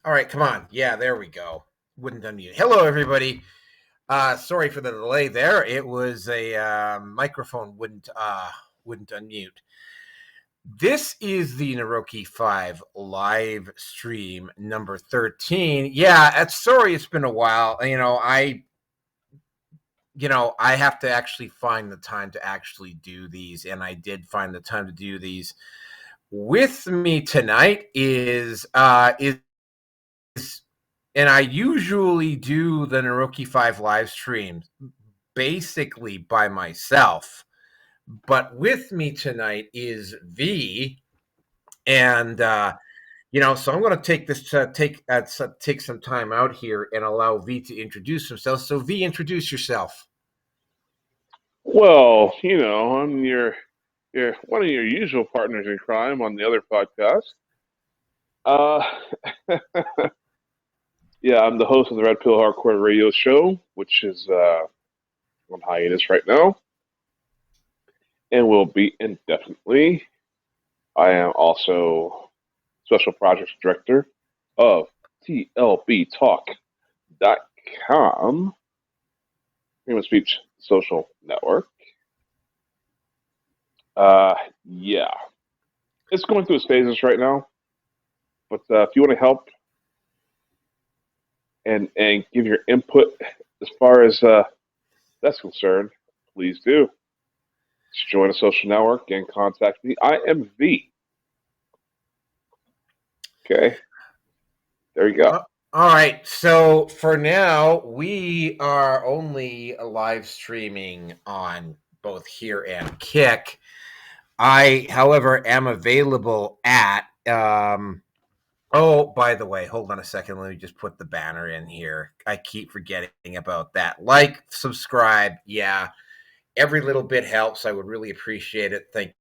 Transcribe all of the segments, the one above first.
All right, come on. Yeah, there we go. Wouldn't unmute. Hello, everybody. Sorry for the delay there. It was a microphone wouldn't unmute. This is the Neroke 5 live stream number 13. Yeah, sorry it's been a while. I have to actually find the time to actually do these, and I did find the time to do these. With me tonight is and I usually do the Naroki 5 live streams basically by myself. But with me tonight is V, and so I'm going to take some time out here and allow V to introduce himself. So V, introduce yourself. Well, I'm your one of your usual partners in crime on the other podcast. Uh, yeah, I'm the host of the Red Pill Hardcore Radio Show, which is on hiatus right now, and will be indefinitely. I am also special projects director of TLBTalk.com, Freedom of Speech Social Network. Yeah, it's going through its phases right now, but if you want to help and give your input as far as that's concerned, please do. Just join a social network and contact me. I am V. Okay, there you go. All right. So for now, we are only live streaming on both here and Kick. I, however, am available at. Oh, by the way, hold on a second. Let me just put the banner in here. I keep forgetting about that. Like, subscribe. Yeah, every little bit helps. I would really appreciate it. Thank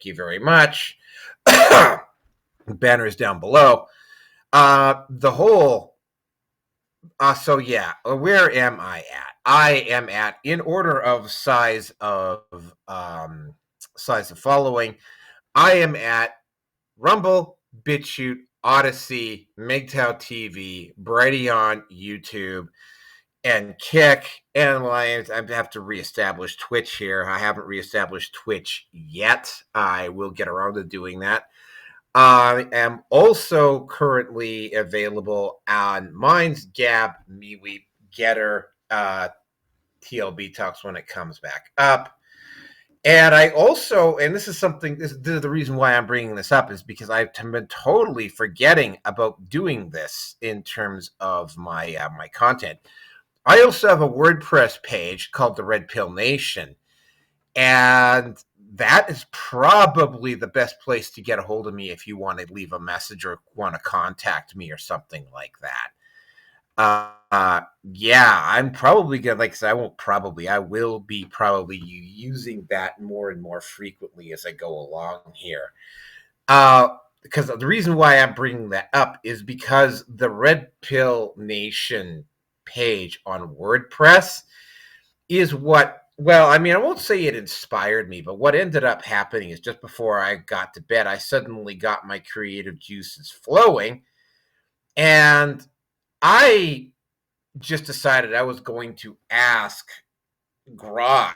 you very much. Banner is down below. The whole. So yeah, where am I at? I am at, in order of size of following. I am at Rumble, BitChute, Odyssey, MGTOW TV, Brighteon, YouTube, and Kick. And I have to reestablish Twitch here. I haven't reestablished Twitch yet. I will get around to doing that. I am also currently available on Minds, Gab, MeWe, Getter, TLB Talks when it comes back up. And I also, and this is the reason why I'm bringing this up is because I've been totally forgetting about doing this in terms of my content. I also have a WordPress page called the Red Pill Nation, and that is probably the best place to get a hold of me if you want to leave a message or want to contact me or something like that. Yeah, I'm probably gonna, like I said, I will be probably using that more and more frequently as I go along here. Because the reason why I'm bringing that up is because the Red Pill Nation page on WordPress is well, I mean, I won't say it inspired me, but what ended up happening is just before I got to bed, I suddenly got my creative juices flowing, and I just decided I was going to ask Grok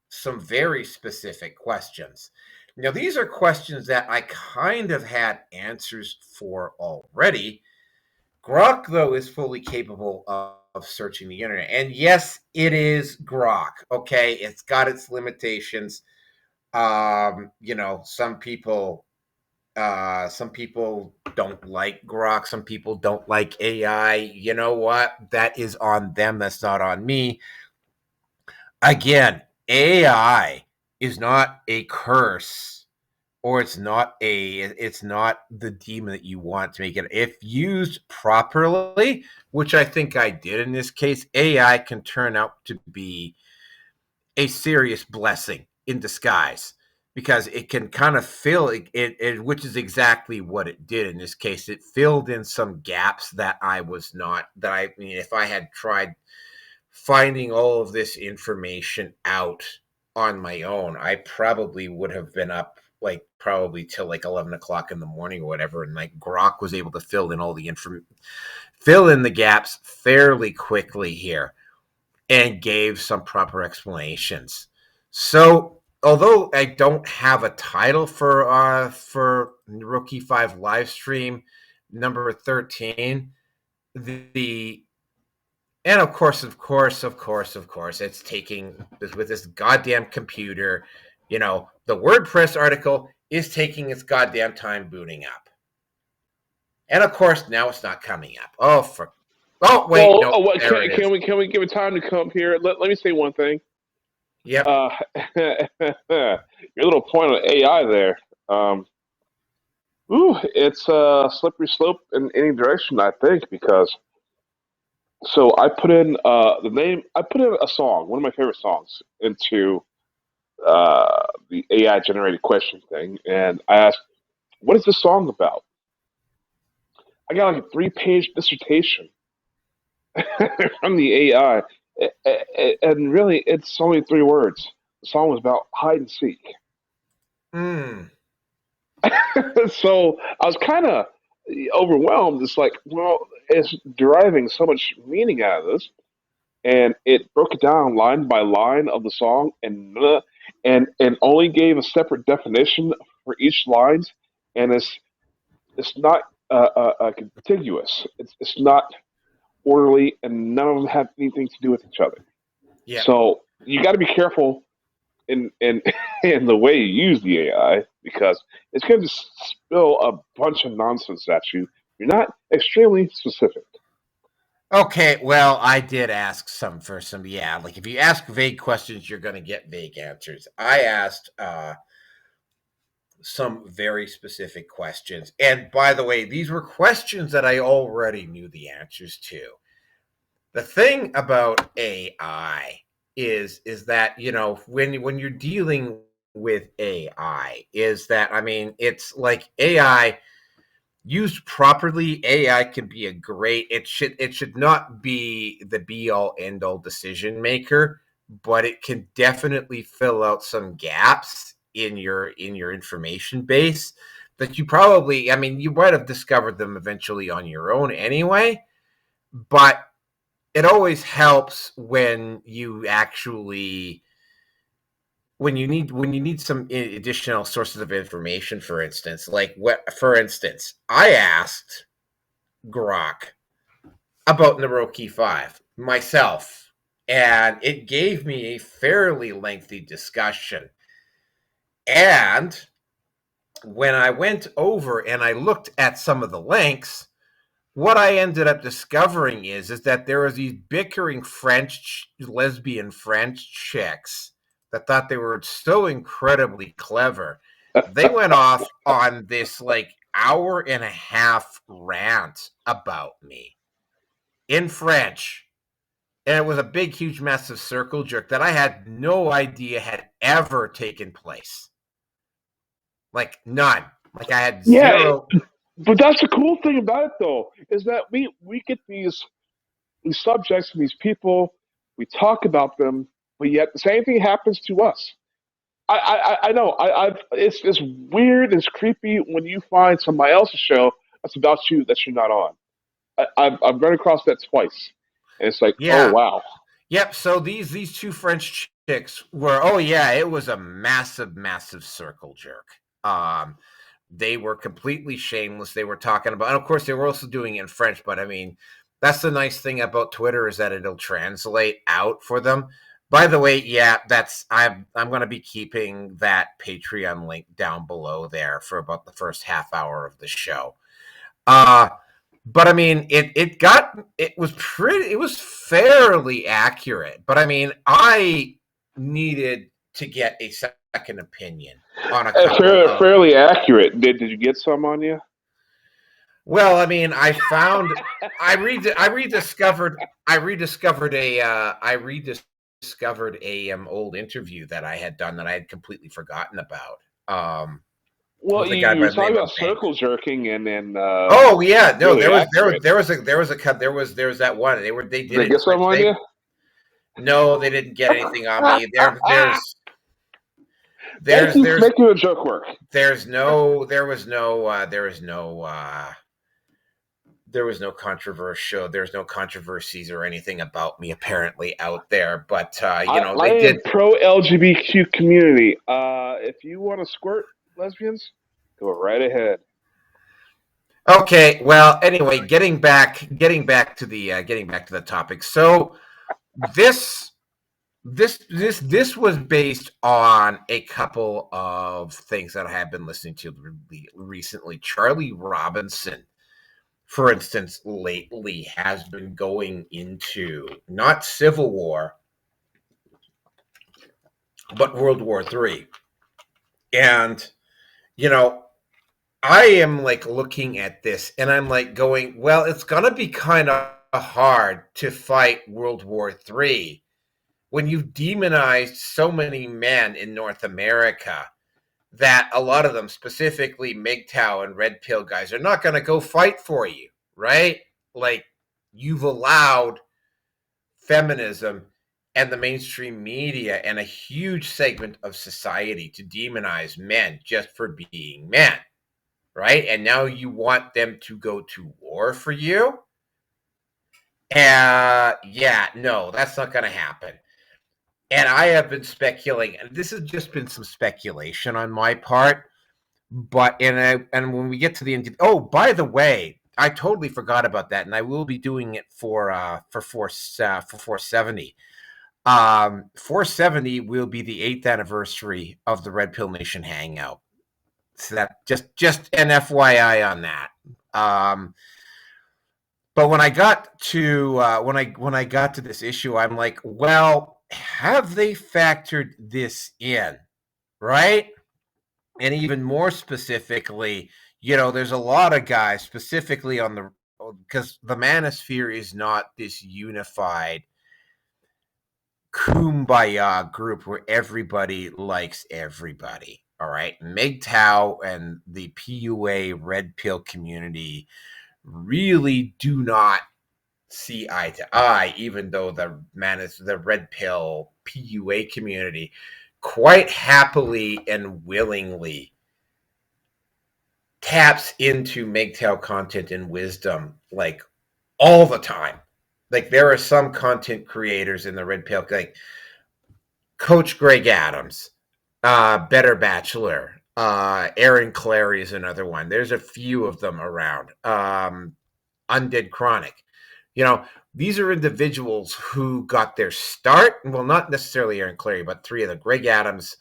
some very specific questions. Now, these are questions that I kind of had answers for already. Grok, though, is fully capable of searching the internet. And yes, it is Grok. Okay, it's got its limitations. Some people don't like Grok. Some people don't like AI. You know what? That is on them. That's not on me. Again, AI is not a curse, or it's not the demon that you want to make it. If used properly, which I think I did in this case, AI can turn out to be a serious blessing in disguise, because it can kind of fill it, which is exactly what it did in this case. It filled in some gaps that I mean, if I had tried finding all of this information out on my own, I probably would have been up like probably till like 11 o'clock in the morning or whatever. And like Grok was able to fill in all the fill in the gaps fairly quickly here and gave some proper explanations. So although I don't have a title for Rookie 5 live stream number 13, the and of course, it's taking with this goddamn computer. You know, the WordPress article is taking its goddamn time booting up, and of course now it's not coming up. Oh wait, Well, no, what there it is. can we give it time to come up here? Let me say one thing. Yep. Your little point on AI there. It's a slippery slope in any direction, I think, because so I put in I put in a song, one of my favorite songs, into the AI generated question thing, and I asked, "What is this song about?" I got like a 3-page dissertation from the AI, and really, it's only 3 words. The song was about hide and seek. So I was kind of overwhelmed. It's like, well, it's deriving so much meaning out of this, and it broke it down line by line of the song, and only gave a separate definition for each lines, and it's not contiguous. It's not orderly, and none of them have anything to do with each other. Yeah. So you got to be careful in in the way you use the AI, because it's going to just spill a bunch of nonsense at you. You're not extremely specific. Okay, well, I did ask like if you ask vague questions, you're going to get vague answers. I asked some very specific questions. And by the way, these were questions that I already knew the answers to. The thing about AI is that, you know, when you're dealing with AI, is that, I mean, it's like AI used properly, AI can be it should not be the be all end all decision maker, but it can definitely fill out some gaps in your information base that you probably, I mean, you might have discovered them eventually on your own anyway, but it always helps when you actually when you need some additional sources of information. For instance, I asked Grok about Neroke 5 myself, and it gave me a fairly lengthy discussion. And when I went over and I looked at some of the links, what I ended up discovering is that there was these bickering lesbian French chicks that thought they were so incredibly clever. They went off on this like hour and a half rant about me in French. And it was a big, huge, massive circle jerk that I had no idea had ever taken place. Like none. Like I had zero. But that's the cool thing about it, though, is that we get these subjects and these people, we talk about them, but yet the same thing happens to us. I know. It's weird. It's creepy when you find somebody else's show that's about you that you're not on. I've run across that twice, and it's like, Yeah. oh wow. Yep. So these 2 French chicks were, oh yeah, it was a massive, massive circle jerk. They were completely shameless. They were talking about, and of course, they were also doing it in French. But I mean, that's the nice thing about Twitter, is that it'll translate out for them. By the way, yeah, I'm going to be keeping that Patreon link down below there for about the first half hour of the show. But I mean, it was fairly accurate. But I mean, I needed to get a second opinion on a couple fairly accurate. Did you get some on you? Well, I mean, I rediscovered a old interview that I had done that I had completely forgotten about. Well, you were talking about circle jerking, and then oh yeah, no, really there was that one. They did it. Get some on you? No, they didn't get anything on me. Thank you for making a joke work. There was no controversial. There's no controversies or anything about me apparently out there. But I am pro LGBTQ community. If you want to squirt lesbians, go right ahead. Okay. Well, anyway, getting back to the topic. So this was based on a couple of things that I have been listening to recently. Charlie Robinson, for instance, lately has been going into not Civil War, but World War III. And, I am like looking at this and I'm like going, well, it's going to be kind of hard to fight World War III when you've demonized so many men in North America that a lot of them, specifically MGTOW and Red Pill guys, are not going to go fight for you, right? Like, you've allowed feminism and the mainstream media and a huge segment of society to demonize men just for being men, right? And now you want them to go to war for you? Yeah, no, that's not going to happen. And I have been speculating, and this has just been some speculation on my part. But and when we get to the end, oh, by the way, I totally forgot about that, and I will be doing it for 470. 470 will be the 8th anniversary of the Red Pill Nation Hangout. So that just an FYI on that. But when I got to when I got to this issue, I'm like, well, have they factored this in, right? And even more specifically, there's a lot of guys specifically on because the Manosphere is not this unified kumbaya group where everybody likes everybody. All right. MGTOW and the PUA red pill community really do not see eye to eye, even though the red pill PUA community quite happily and willingly taps into MGTOW content and wisdom like all the time. Like, there are some content creators in the red pill, like Coach Greg Adams, Better Bachelor, Aaron Clary is another one. There's a few of them around. Undead Chronic. These are individuals who got their start. Well, not necessarily Aaron Clary, but three of them: Greg Adams,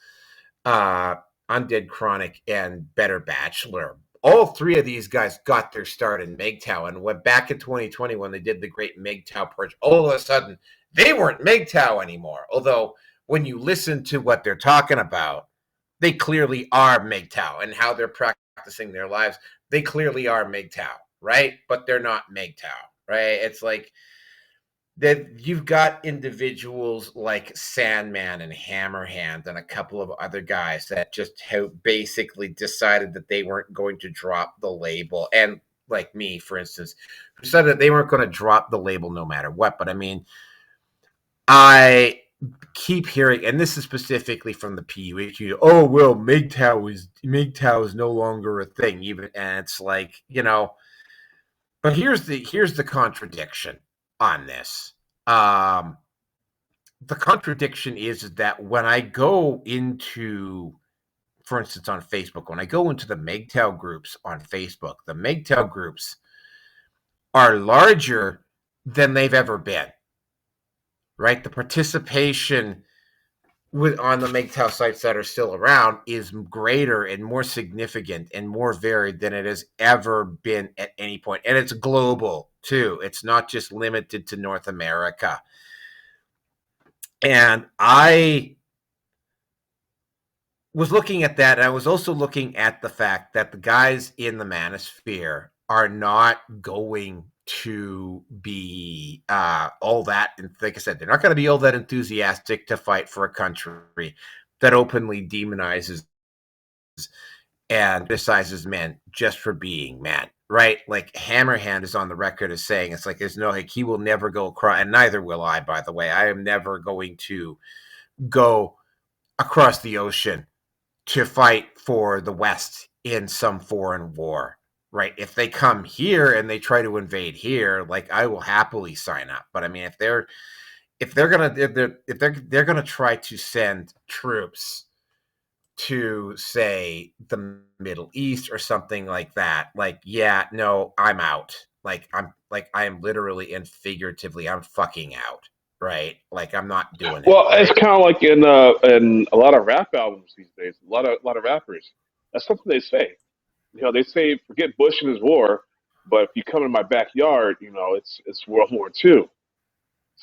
Undead Chronic, and Better Bachelor. All three of these guys got their start in MGTOW, and went back in 2020 when they did the great MGTOW purge. All of a sudden, they weren't MGTOW anymore. Although, when you listen to what they're talking about, they clearly are MGTOW, and how they're practicing their lives, they clearly are MGTOW, right? But they're not MGTOW, right? It's like that you've got individuals like Sandman and Hammerhand and a couple of other guys that just have basically decided that they weren't going to drop the label. And like me, for instance, who said that they weren't going to drop the label no matter what. But I mean, I keep hearing, and this is specifically from the PUH, oh, well, MGTOW is no longer a thing. Even, and it's like, but here's the contradiction on this. The contradiction is that when I go into, for instance, on Facebook, when I go into the MGTOW groups on Facebook, the MGTOW groups are larger than they've ever been, right? The participation on the MGTOW sites that are still around is greater and more significant and more varied than it has ever been at any point. And it's global too. It's not just limited to North America. And I was looking at that, and I was also looking at the fact that the guys in the Manosphere are not going to be all that, and like I said, they're not going to be all that enthusiastic to fight for a country that openly demonizes and criticizes men just for being men, right? Like, Hammerhand is on the record as saying, it's like, there's no, like, he will never go across, and neither will I, by the way. I am never going to go across the ocean to fight for the West in some foreign war, right? If they come here and they try to invade here, like I will happily sign up. But I mean, if they're gonna try to send troops to say the Middle East or something like that, like yeah, no, I'm out. I am literally and figuratively I'm fucking out, right? Like I'm not doing it. Well, it's kind of like in a lot of rap albums these days. A lot of rappers. That's something they say. They say forget Bush and his war, but if you come in my backyard, it's World War II.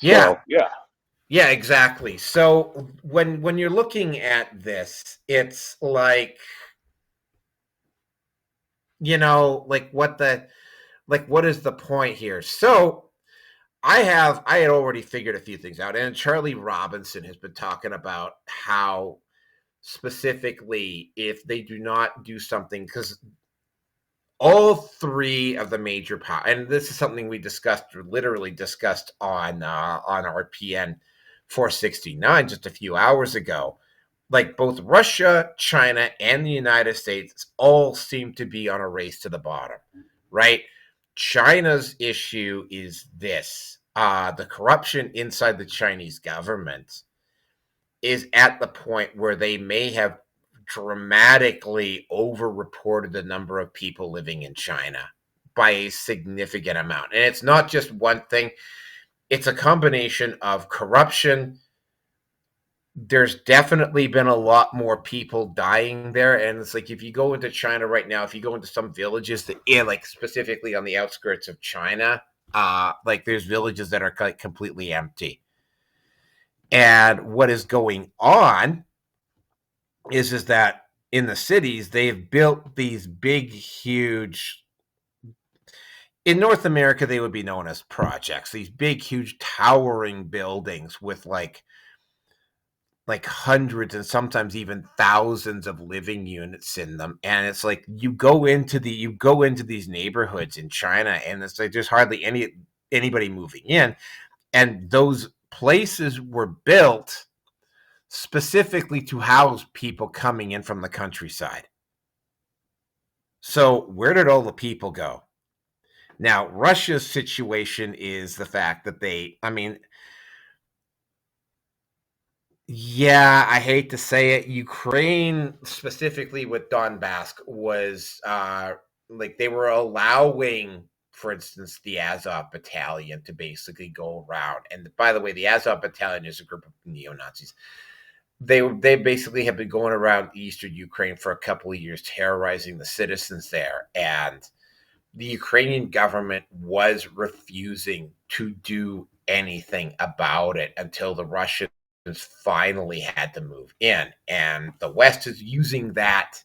Yeah, So yeah. yeah, exactly. So when you're looking at this, it's like what is the point here? So I had already figured a few things out, and Charlie Robinson has been talking about how specifically if they do not do something, because all three of the major power, and this is something we literally discussed on RPN 469 just a few hours ago. Like both Russia, China, and the United States all seem to be on a race to the bottom, right? China's issue is this: the corruption inside the Chinese government is at the point where they may have dramatically overreported the number of people living in China by a significant amount. And it's not just one thing, it's a combination of corruption. There's definitely been a lot more people dying there. And it's like if you go into China right now, if you go into some villages that, yeah, like specifically on the outskirts of China, like there's villages that are completely empty. And what is going on is that in the cities they've built these big, huge. In North America, they would be known as projects. These big, huge, towering buildings with like hundreds and sometimes even thousands of living units in them. And it's like you go into these neighborhoods in China, and it's like there's hardly anybody moving in, and those places were built specifically to house people coming in from the countryside. So where did all the people go? Now, Russia's situation is the fact that I mean, yeah, I hate to say it, Ukraine, specifically with Donbass, was like they were allowing, for instance, the Azov Battalion to basically go around. And by the way, the Azov Battalion is a group of neo Nazis. They basically have been going around eastern Ukraine for a couple of years, terrorizing the citizens there, and the Ukrainian government was refusing to do anything about it until the Russians finally had to move in. And the West is using that.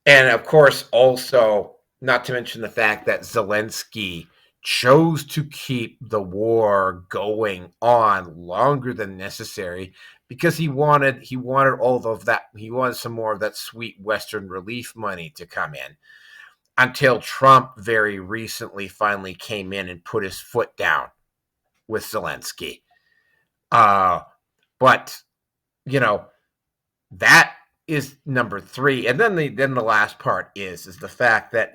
And of course, also, not to mention the fact that Zelensky chose to keep the war going on longer than necessary because he wanted all of that, he wanted some more of that sweet Western relief money to come in, until Trump very recently finally came in and put his foot down with Zelensky. But you know that is number three, and then the last part is the fact that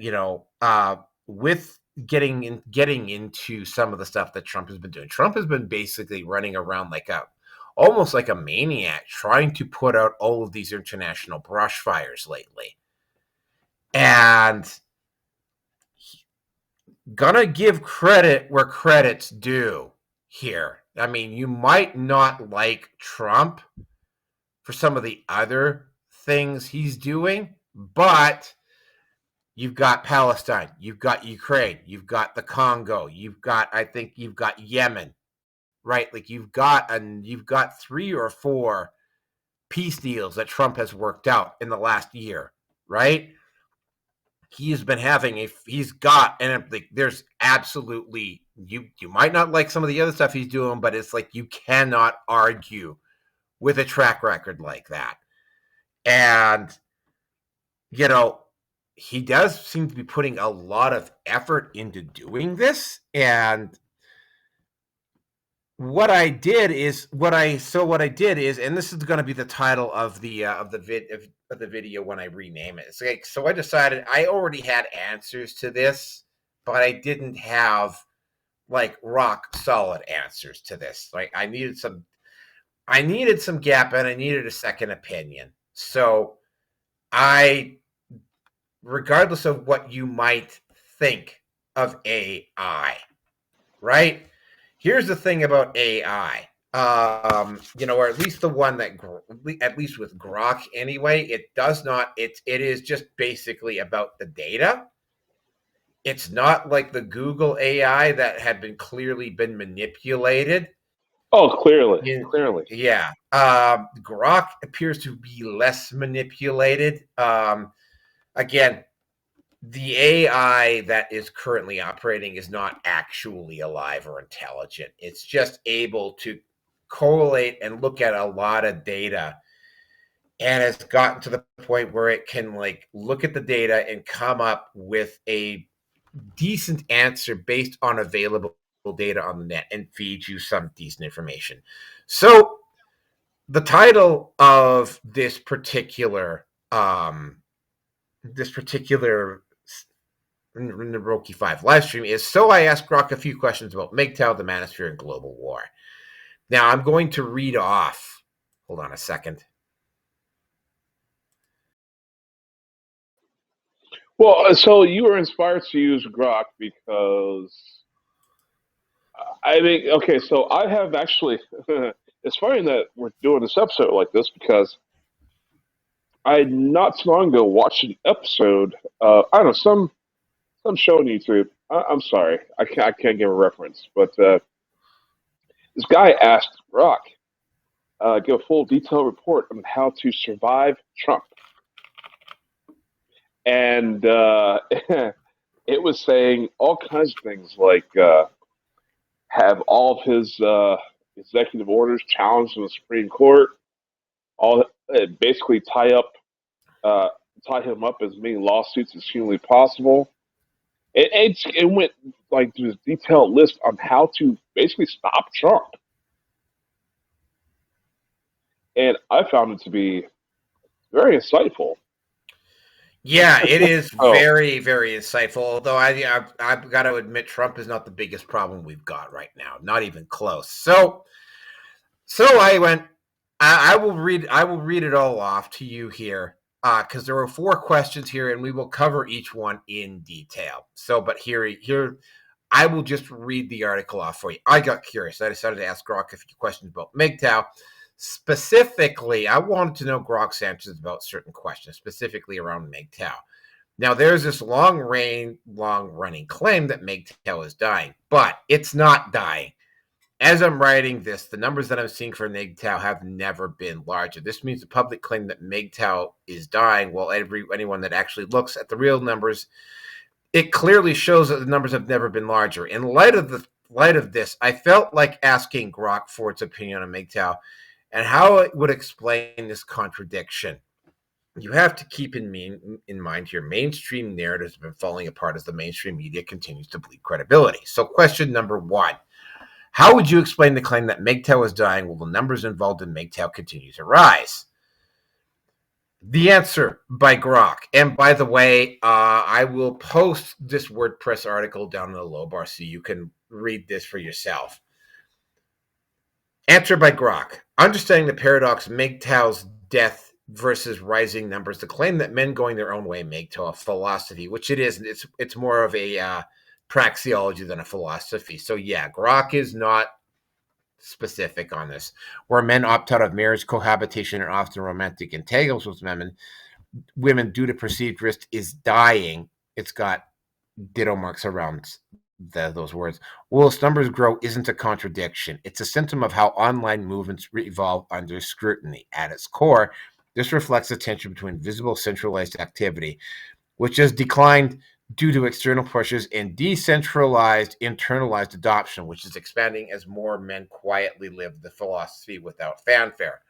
with getting into some of the stuff that Trump has been doing. Trump has been basically running around like almost like a maniac, trying to put out all of these international brush fires lately, and gonna give credit where credit's due here. I mean, you might not like Trump for some of the other things he's doing, but you've got Palestine, you've got Ukraine, you've got the Congo, I think you've got Yemen, right? Like you've got 3 or 4 peace deals that Trump has worked out in the last year, right? He's got, and like there's absolutely, you might not like some of the other stuff he's doing, but it's like you cannot argue with a track record like that. And you know he does seem to be putting a lot of effort into doing this, and what I did is, and this is going to be the title of the video when I rename it. It's like, so I decided I already had answers to this, but I didn't have like rock solid answers to this. Like I needed some gap, and I needed a second opinion. So I, regardless of what you might think of AI, right? Here's the thing about AI. Or at least the one that, at least with Grok anyway, it does not. It is just basically about the data. It's not like the Google AI that had clearly been manipulated. Oh, clearly. Yeah. Grok appears to be less manipulated. Again, the AI that is currently operating is not actually alive or intelligent. It's just able to correlate and look at a lot of data, and has gotten to the point where it can like look at the data and come up with a decent answer based on available data on the net and feed you some decent information. So the title of this particular Neroke 5 live stream is, so I asked Grok a few questions about MGTOW, the Manosphere, and global war. Now I'm going to read off. Hold on a second. Well, so you were inspired to use Grok because I think, okay, so I have actually, it's funny that we're doing this episode like this because I not so long ago watched an episode, I don't know, some show on YouTube. I'm sorry, I can't give a reference, but this guy asked Grok, give a full detailed report on how to survive Trump. And it was saying all kinds of things like have all of his executive orders challenged in the Supreme Court, all basically tie him up as many lawsuits as humanly possible. It went like to this detailed list on how to basically stop Trump, and I found it to be very insightful. Yeah, it is Oh, very, very insightful. Although I've got to admit, Trump is not the biggest problem we've got right now. Not even close. So I went. I will read. I will read it all off to you here, because there were 4 questions here, and we will cover each one in detail. So, but here, I will just read the article off for you. I got curious. I decided to ask Grok a few questions about MGTOW. Specifically, I wanted to know Grok's answers about certain questions, specifically around MGTOW. Now, there's this long-running claim that MGTOW is dying, but it's not dying. As I'm writing this, the numbers that I'm seeing for MGTOW have never been larger. This means the public claim that MGTOW is dying, while anyone that actually looks at the real numbers, it clearly shows that the numbers have never been larger. In light of this, I felt like asking Grok for its opinion on MGTOW and how it would explain this contradiction. You have to keep in mind here, mainstream narratives have been falling apart as the mainstream media continues to bleed credibility. So question number 1. How would you explain the claim that MGTOW is dying while the numbers involved in MGTOW continue to rise? The answer by Grok. And by the way, I will post this WordPress article down in the low bar so you can read this for yourself. Answer by Grok. Understanding the paradox MGTOW's death versus rising numbers. The claim that men going their own way MGTOW a philosophy, which it isn't. It's more of a praxeology than a philosophy. So yeah, Grok is not specific on this. Where men opt out of marriage, cohabitation, and often romantic entanglements with women due to perceived risk is dying. It's got ditto marks around those words. Will its numbers grow isn't a contradiction. It's a symptom of how online movements evolve under scrutiny. At its core, this reflects the tension between visible centralized activity, which has declined due to external pressures, and decentralized internalized adoption, which is expanding as more men quietly live the philosophy without fanfare.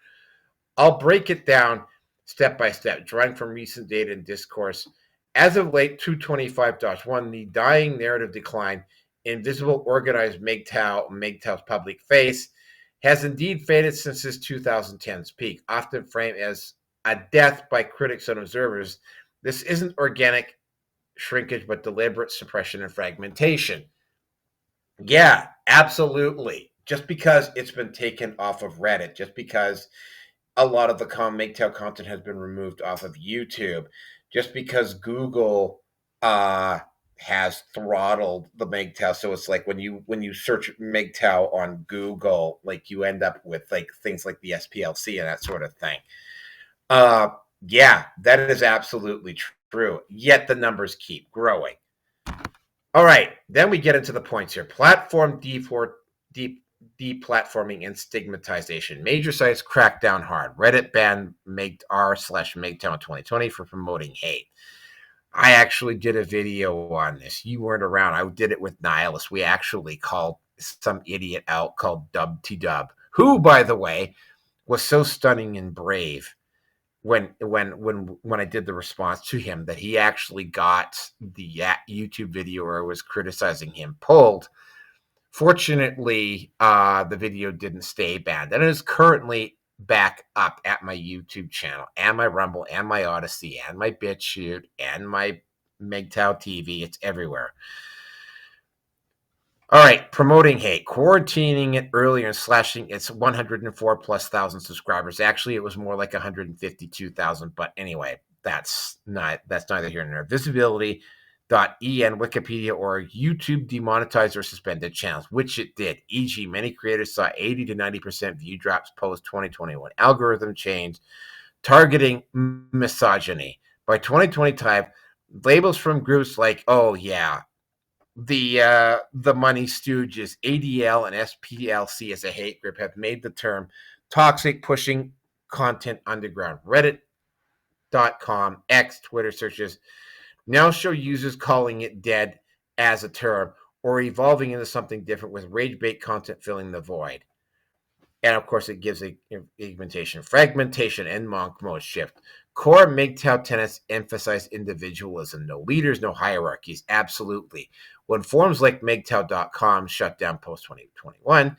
I'll break it down step by step, drawing from recent data and discourse. As of late 225.1, the dying narrative decline invisible organized MGTOW's public face, has indeed faded since his 2010s peak, often framed as a death by critics and observers. This isn't organic shrinkage, but deliberate suppression and fragmentation. Yeah, absolutely. Just because it's been taken off of Reddit, just because a lot of the MGTOW content has been removed off of YouTube, just because Google has throttled the MGTOW. So it's like when you search MGTOW on Google, like you end up with like things like the SPLC and that sort of thing. Uh, yeah, that is absolutely true. Yet the numbers keep growing. All right, then we get into the points here. Platform deplatforming and stigmatization. Major sites crack down hard. Reddit banned r/MGTOW in 2020 for promoting hate. I actually did a video on this. You weren't around. I did it with Nihilus. We actually called some idiot out called Dub, who, by the way, was so stunning and brave when I did the response to him that he actually got the YouTube video where I was criticizing him pulled. Fortunately, the video didn't stay banned, and it is currently back up at my YouTube channel, and my Rumble, and my Odyssey, and my BitChute, and my MGTOW TV. It's everywhere. All right, promoting hate, quarantining it earlier and slashing its 104,000+ subscribers. Actually, it was more like 152,000, but anyway, that's neither here nor there. Visibility.en, Wikipedia, or YouTube demonetized or suspended channels, which it did. E.g., many creators saw 80 to 90% view drops post 2021 algorithm change, targeting misogyny. By 2025, labels from groups like, oh yeah, the Money Stooges, ADL, and SPLC as a hate group have made the term toxic, pushing content underground. Reddit.com, X, Twitter searches now show users calling it dead as a term or evolving into something different, with rage bait content filling the void. And of course, it gives a fragmentation, and monk mode shift. Core MGTOW tenets emphasize individualism. No leaders, no hierarchies. Absolutely. When forums like MGTOW.com shut down post 2021,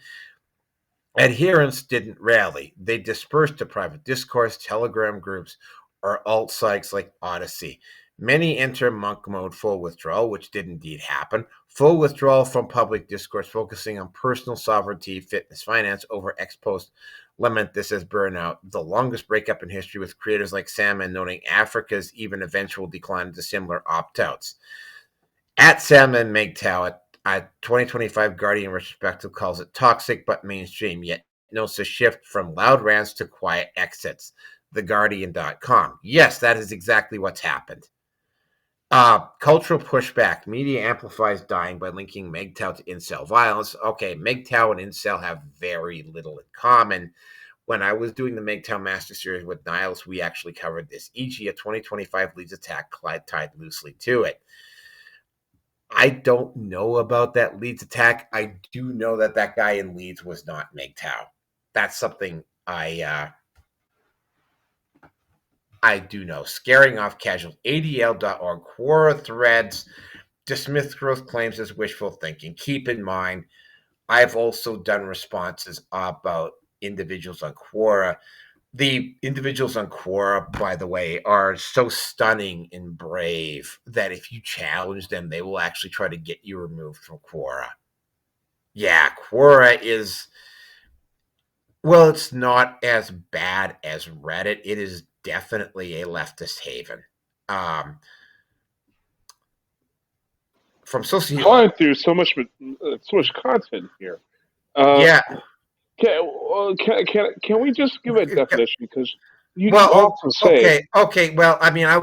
adherents didn't rally. They dispersed to private discourse, Telegram groups, or alt sites like Odyssey. Many enter monk mode full withdrawal, which did indeed happen. Full withdrawal from public discourse, focusing on personal sovereignty, fitness, finance, over X post. Lament this as burnout. The longest breakup in history, with creators like Salmon noting Africa's even eventual decline into similar opt-outs. At Salmon MGTOW, a 2025 Guardian retrospective calls it toxic but mainstream, yet notes a shift from loud rants to quiet exits. TheGuardian.com. Yes, that is exactly what's happened. Cultural pushback. Media amplifies dying by linking MGTOW to incel violence. Okay, MGTOW and incel have very little in common. When I was doing the MGTOW Master Series with Niles, we actually covered this. E.g., a 2025 Leeds attack tied loosely to it. I don't know about that Leeds attack. I do know that that guy in Leeds was not MGTOW. That's something I do know. Scaring off casual. ADL.org. Quora threads dismiss growth claims as wishful thinking. Keep in mind, I've also done responses about individuals on Quora. The individuals on Quora, by the way, are so stunning and brave that if you challenge them, they will actually try to get you removed from Quora. Yeah, Quora is, well, it's not as bad as Reddit. It is definitely a leftist haven. From Flying through so much content here. Yeah. Can we just give a definition, because you often say okay. Well, I mean, I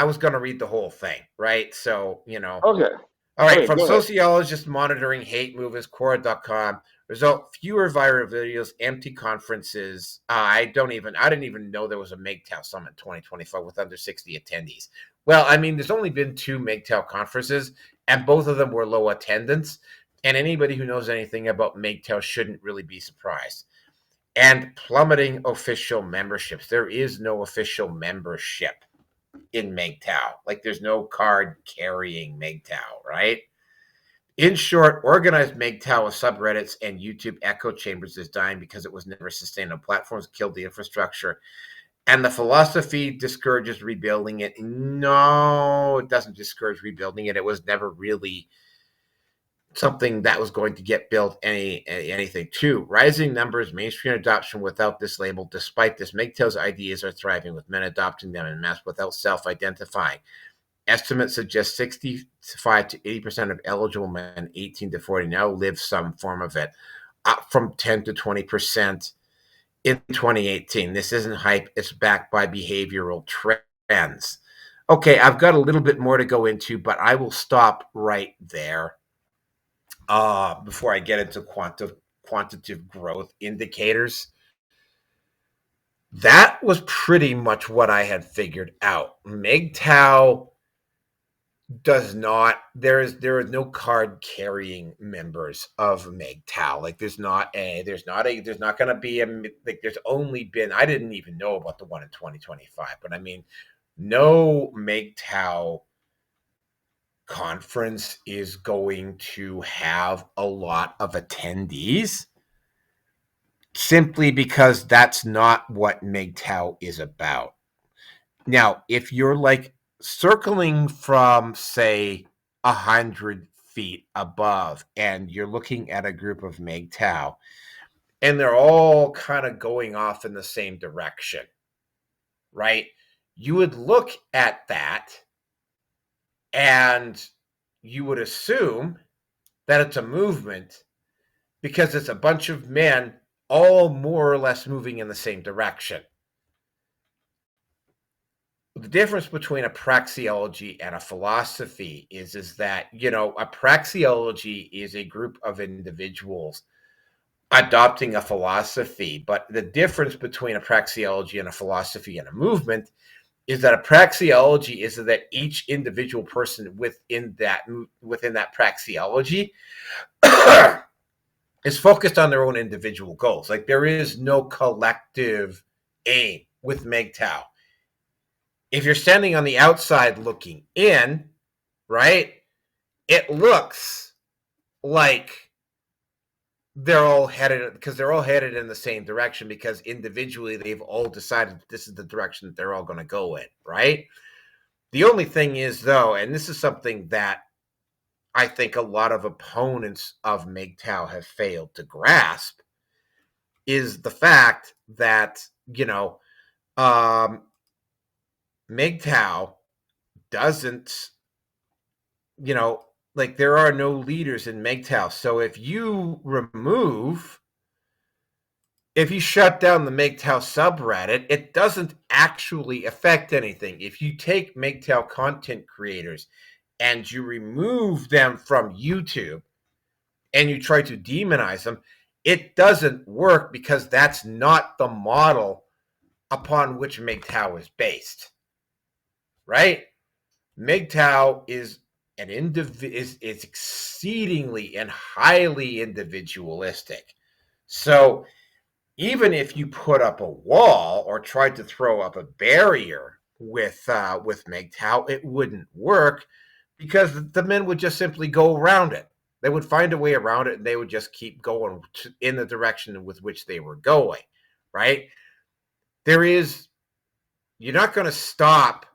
was going to read the whole thing, right? So okay. All right, Okay, from go ahead. sociologists monitoring hate movements, Quora.com, result fewer viral videos, empty conferences. I didn't even know there was a MGTOW Summit 2025 with under 60 attendees. Well, I mean, there's only been 2 MGTOW conferences, and both of them were low attendance. And anybody who knows anything about MGTOW shouldn't really be surprised. And plummeting official memberships. There is no official membership in MGTOW. Like, there's no card carrying MGTOW, right? In short, organized MGTOW with subreddits and YouTube echo chambers is dying because it was never sustainable. Platforms killed the infrastructure. And the philosophy discourages rebuilding it. No, it doesn't discourage rebuilding it. It was never really something that was going to get built anything. Two, rising numbers, mainstream adoption without this label. Despite this, MGTOW's ideas are thriving, with men adopting them in mass without self-identifying. Estimates suggest 65 to 80% of eligible men 18 to 40 now live some form of it, up from 10 to 20% in 2018. This isn't hype, it's backed by behavioral trends. Okay, I've got a little bit more to go into, but I will stop right there before I get into quantitative growth indicators. That was pretty much what I had figured out. MGTOW does not, there are no card carrying members of MGTOW. Like there's not going to be like there's only been, I didn't even know about the one in 2025, but I mean, no MGTOW conference is going to have a lot of attendees, simply because that's not what MGTOW is about. Now, if you're like circling from, say, 100 feet above, and you're looking at a group of MGTOW, and they're all kind of going off in the same direction, right? You would look at that and you would assume that it's a movement because it's a bunch of men all more or less moving in the same direction. The difference between a praxeology and a philosophy is that, a praxeology is a group of individuals adopting a philosophy. But the difference between a praxeology and a philosophy and a movement is that a praxeology is that each individual person within that praxeology is focused on their own individual goals. Like there is no collective aim with MGTOW. If you're standing on the outside looking in, right, it looks like they're all headed in the same direction, because individually they've all decided this is the direction that they're all going to go in, right? The only thing is, though, and this is something that I think a lot of opponents of MGTOW have failed to grasp, is the fact that, MGTOW doesn't, like there are no leaders in MGTOW. So if you shut down the MGTOW subreddit, it doesn't actually affect anything. If you take MGTOW content creators and you remove them from YouTube and you try to demonize them, it doesn't work, because that's not the model upon which MGTOW is based, right? MGTOW is is exceedingly and highly individualistic. So even if you put up a wall or tried to throw up a barrier with MGTOW, it wouldn't work, because the men would just simply go around it. They would find a way around it, and they would just keep going in the direction with which they were going, right? You're not going to stop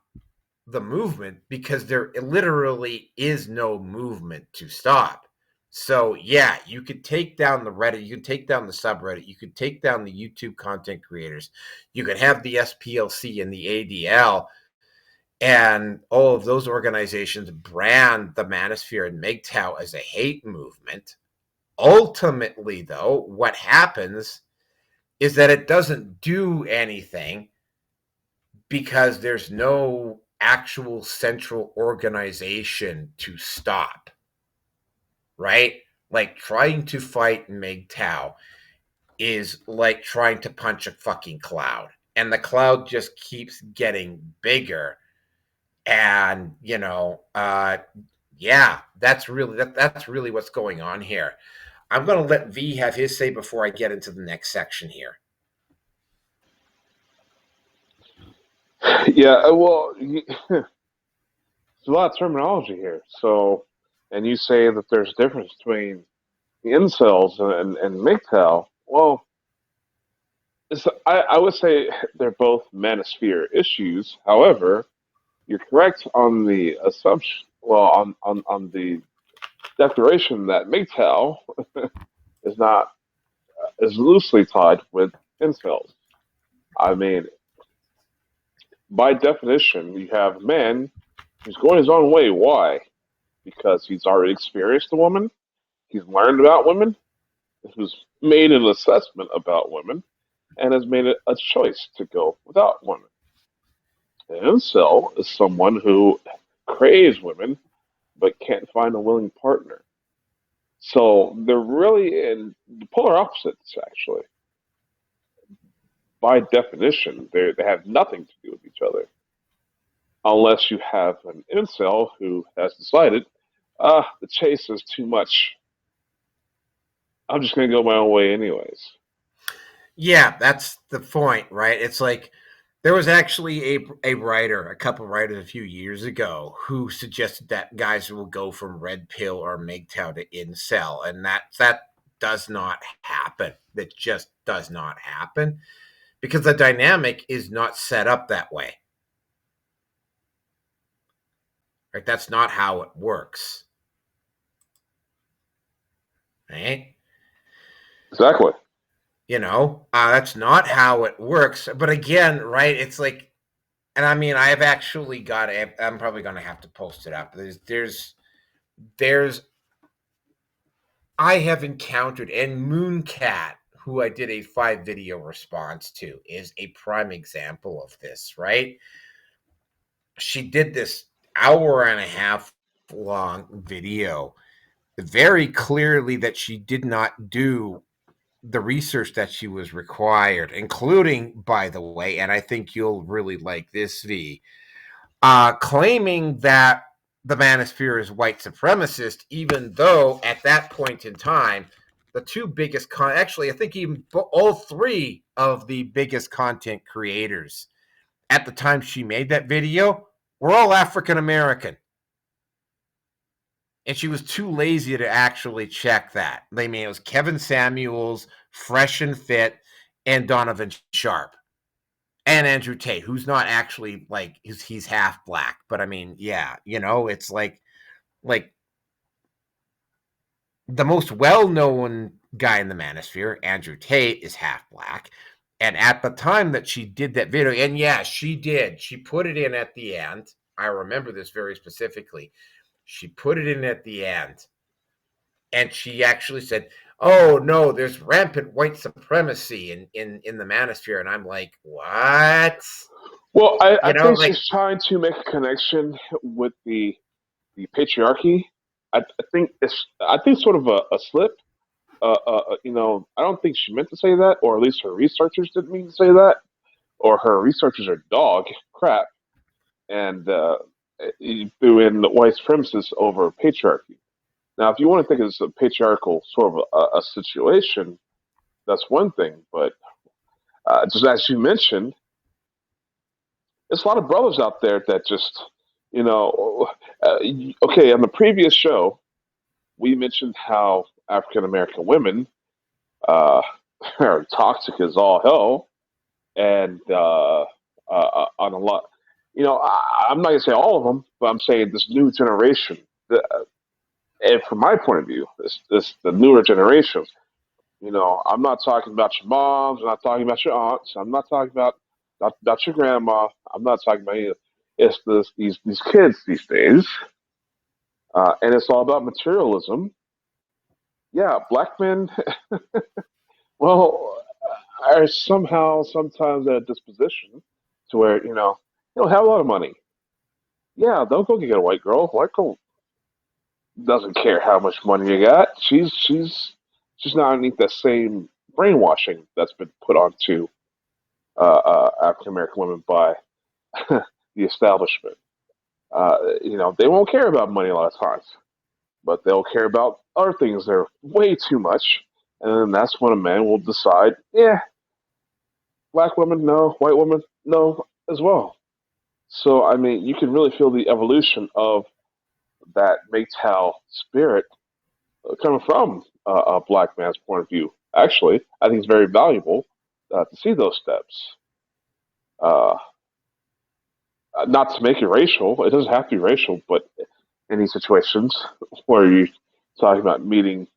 the movement, because there literally is no movement to stop. So yeah, you could take down the Reddit, you could take down the subreddit, you could take down the YouTube content creators, you could have the SPLC and the ADL and all of those organizations brand the Manosphere and MGTOW as a hate movement. Ultimately, though, what happens is that it doesn't do anything, because there's no actual central organization to stop, right? Like trying to fight MGTOW is like trying to punch a fucking cloud, and the cloud just keeps getting bigger. And yeah, that's really what's going on here. I'm going to let V have his say before I get into the next section here. Yeah, well, there's a lot of terminology here. So and you say that there's a difference between the incels and MGTOW. Well, I would say they're both manosphere issues. However, you're correct on the assumption, well, on the declaration that MGTOW is not is loosely tied with incels. I mean, by definition, you have a man who's going his own way. Why? Because he's already experienced a woman, he's learned about women, who's made an assessment about women, and has made a choice to go without women. An incel is someone who craves women but can't find a willing partner. So they're really in the polar opposites, actually. By definition, they have nothing to do with each other. Unless you have an incel who has decided, the chase is too much. I'm just going to go my own way, anyways. Yeah, that's the point, right? It's like there was actually a writer, a couple of writers a few years ago who suggested that guys will go from red pill or MGTOW to incel, and that does not happen. That just does not happen because the dynamic is not set up that way. Right? That's not how it works. Right? Exactly. That's not how it works. But again, right? It's like, and I mean, I've actually got. I'm probably going to have to post it up. There's. I have encountered, and Mooncat, who I did a 5 video response to, is a prime example of this. Right? She did this hour and a half long video, very clearly that she did not do the research that she was required, including, by the way, and I think you'll really like this, V, claiming that the Manosphere is white supremacist, even though at that point in time, the two biggest actually, I think even all three of the biggest content creators at the time she made that video were all African American. And she was too lazy to actually check that. I mean, it was Kevin Samuels, Fresh and Fit, and Donovan Sharp. And Andrew Tate, who's not actually like he's half black, but I mean, yeah, it's like the most well-known guy in the Manosphere, Andrew Tate, is half black. And at the time that she did that video, and yeah, she did. She put it in at the end. I remember this very specifically. She put it in at the end. And she actually said, "Oh no, there's rampant white supremacy in the Manosphere," and I'm like, "What?" Well, I think Like, she's trying to make a connection with the patriarchy. I think sort of a slip. I don't think she meant to say that, or at least her researchers didn't mean to say that, or her researchers are dog crap, and threw in the white supremacists over patriarchy. Now, if you want to think it's a patriarchal sort of a situation, that's one thing. But just as you mentioned, there's a lot of brothers out there that just, okay, on the previous show, we mentioned how African American women uh, are toxic as all hell, and on a lot, I'm not gonna say all of them, but I'm saying this new generation. And from my point of view, this the newer generations. I'm not talking about your moms. I'm not talking about your aunts. I'm not talking about not your grandma. I'm not talking about either. It's these kids these days, and it's all about materialism. Yeah, black men, well, are somehow sometimes at a disposition to where you don't have a lot of money. Yeah, don't go get a white girl. White girl doesn't care how much money you got. She's not underneath that same brainwashing that's been put onto African American women by the establishment. They won't care about money a lot of times, but they'll care about other things that are way too much. And then that's when a man will decide, yeah, black women, no, white women, no, as well. So, I mean, you can really feel the evolution of that MGTOW spirit coming from a black man's point of view. Actually, I think it's very valuable to see those steps. Uh, Not to make it racial, it doesn't have to be racial, but in these situations where you're talking about meeting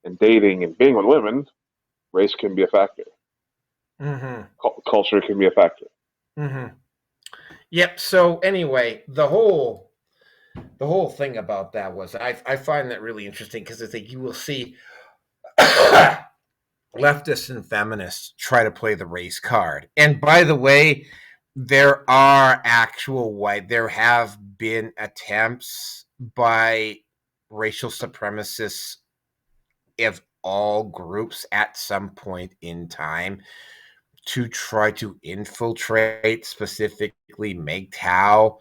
and dating and being with women, race can be a factor. Mm-hmm. Culture can be a factor. Mm-hmm. Yep. So anyway, the whole thing about that was I find that really interesting because I think you will see leftists and feminists try to play the race card. And by the way, there have been attempts by racial supremacists of all groups at some point in time to try to infiltrate specifically MGTOW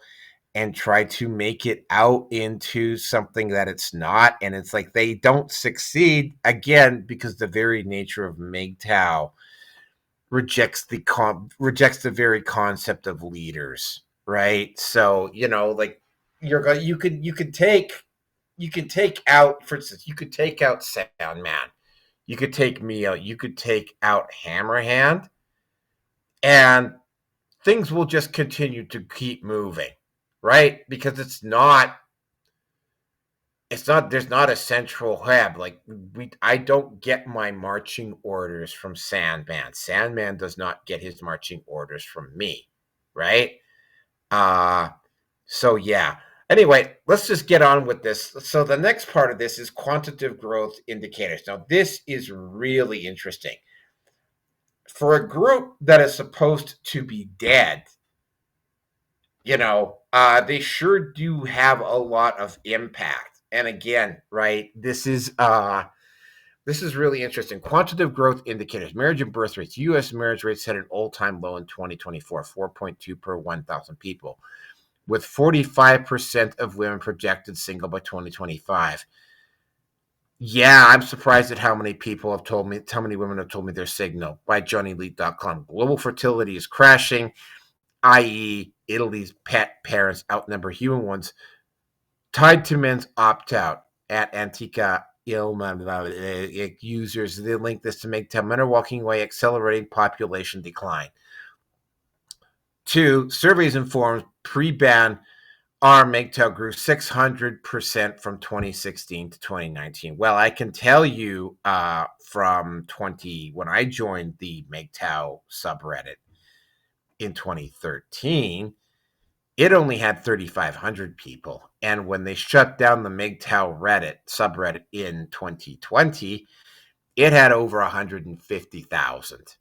and try to make it out into something that it's not. And it's like they don't succeed again because the very nature of MGTOW rejects the very concept of leaders, right? So like you could take out, for instance, you could take out Sandman, you could take me out, you could take out Hammerhand, and things will just continue to keep moving, right? Because there's not a central hub. Like I don't get my marching orders from Sandman. Sandman does not get his marching orders from me, right? Uh so yeah. Anyway, let's just get on with this. So the next part of this is quantitative growth indicators. Now this is really interesting. For a group that is supposed to be dead, they sure do have a lot of impact. And again, right, this is really interesting. Quantitative growth indicators, marriage and birth rates. U.S. marriage rates set an all-time low in 2024, 4.2 per 1,000 people, with 45% of women projected single by 2025. Yeah, I'm surprised at how many women have told me they're single by JohnnyLeap.com. Global fertility is crashing, i.e., Italy's pet parents outnumber human ones, tied to men's opt-out at Antica users. They link this to MGTOW. Men are walking away, accelerating population decline. 2. Surveys informed pre-ban our MGTOW grew 600% from 2016 to 2019. Well, I can tell you from when I joined the MGTOW subreddit in 2013, it only had 3,500 people. And when they shut down the MGTOW subreddit in 2020, it had over 150,000,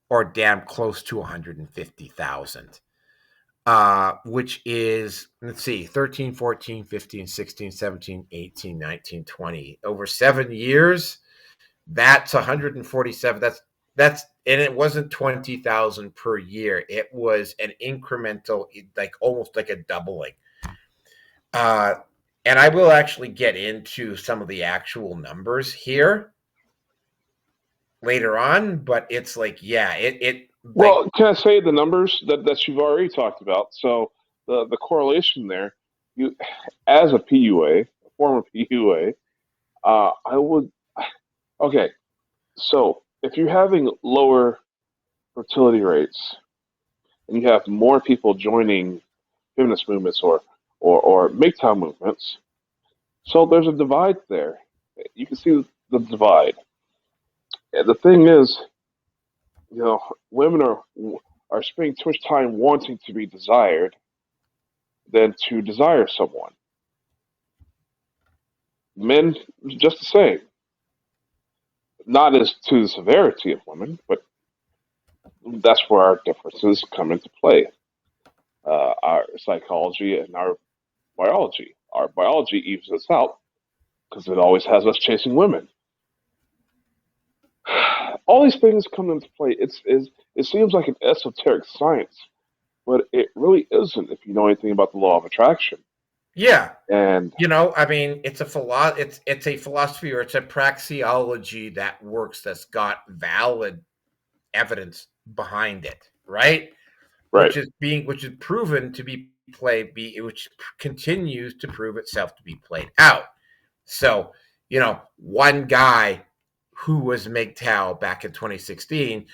or damn close to 150,000. Which is, let's see, 13, 14, 15, 16, 17, 18, 19, 20. Over 7 years, that's 147. And it wasn't 20,000 per year. It was an incremental, like almost like a doubling. And I will actually get into some of the actual numbers here later on, but it's like, yeah, Well, can I say the numbers that you've already talked about? So the correlation there, you as a PUA, a former PUA, I would okay. So if you're having lower fertility rates and you have more people joining feminist movements or MGTOW movements, so there's a divide there. You can see the divide. And the thing is, women are spending too much time wanting to be desired than to desire someone. Men, just the same. Not as to the severity of women, but that's where our differences come into play. Our psychology and our biology. Our biology evens us out because it always has us chasing women. All these things come into play. It seems like an esoteric science, but it really isn't if you know anything about the law of attraction. yeah. And I mean, it's a philosophy, or it's a praxeology that works, that's got valid evidence behind it, right? right, Which is proven to be which continues to prove itself to be played out. So, one guy who was MGTOW back in 2016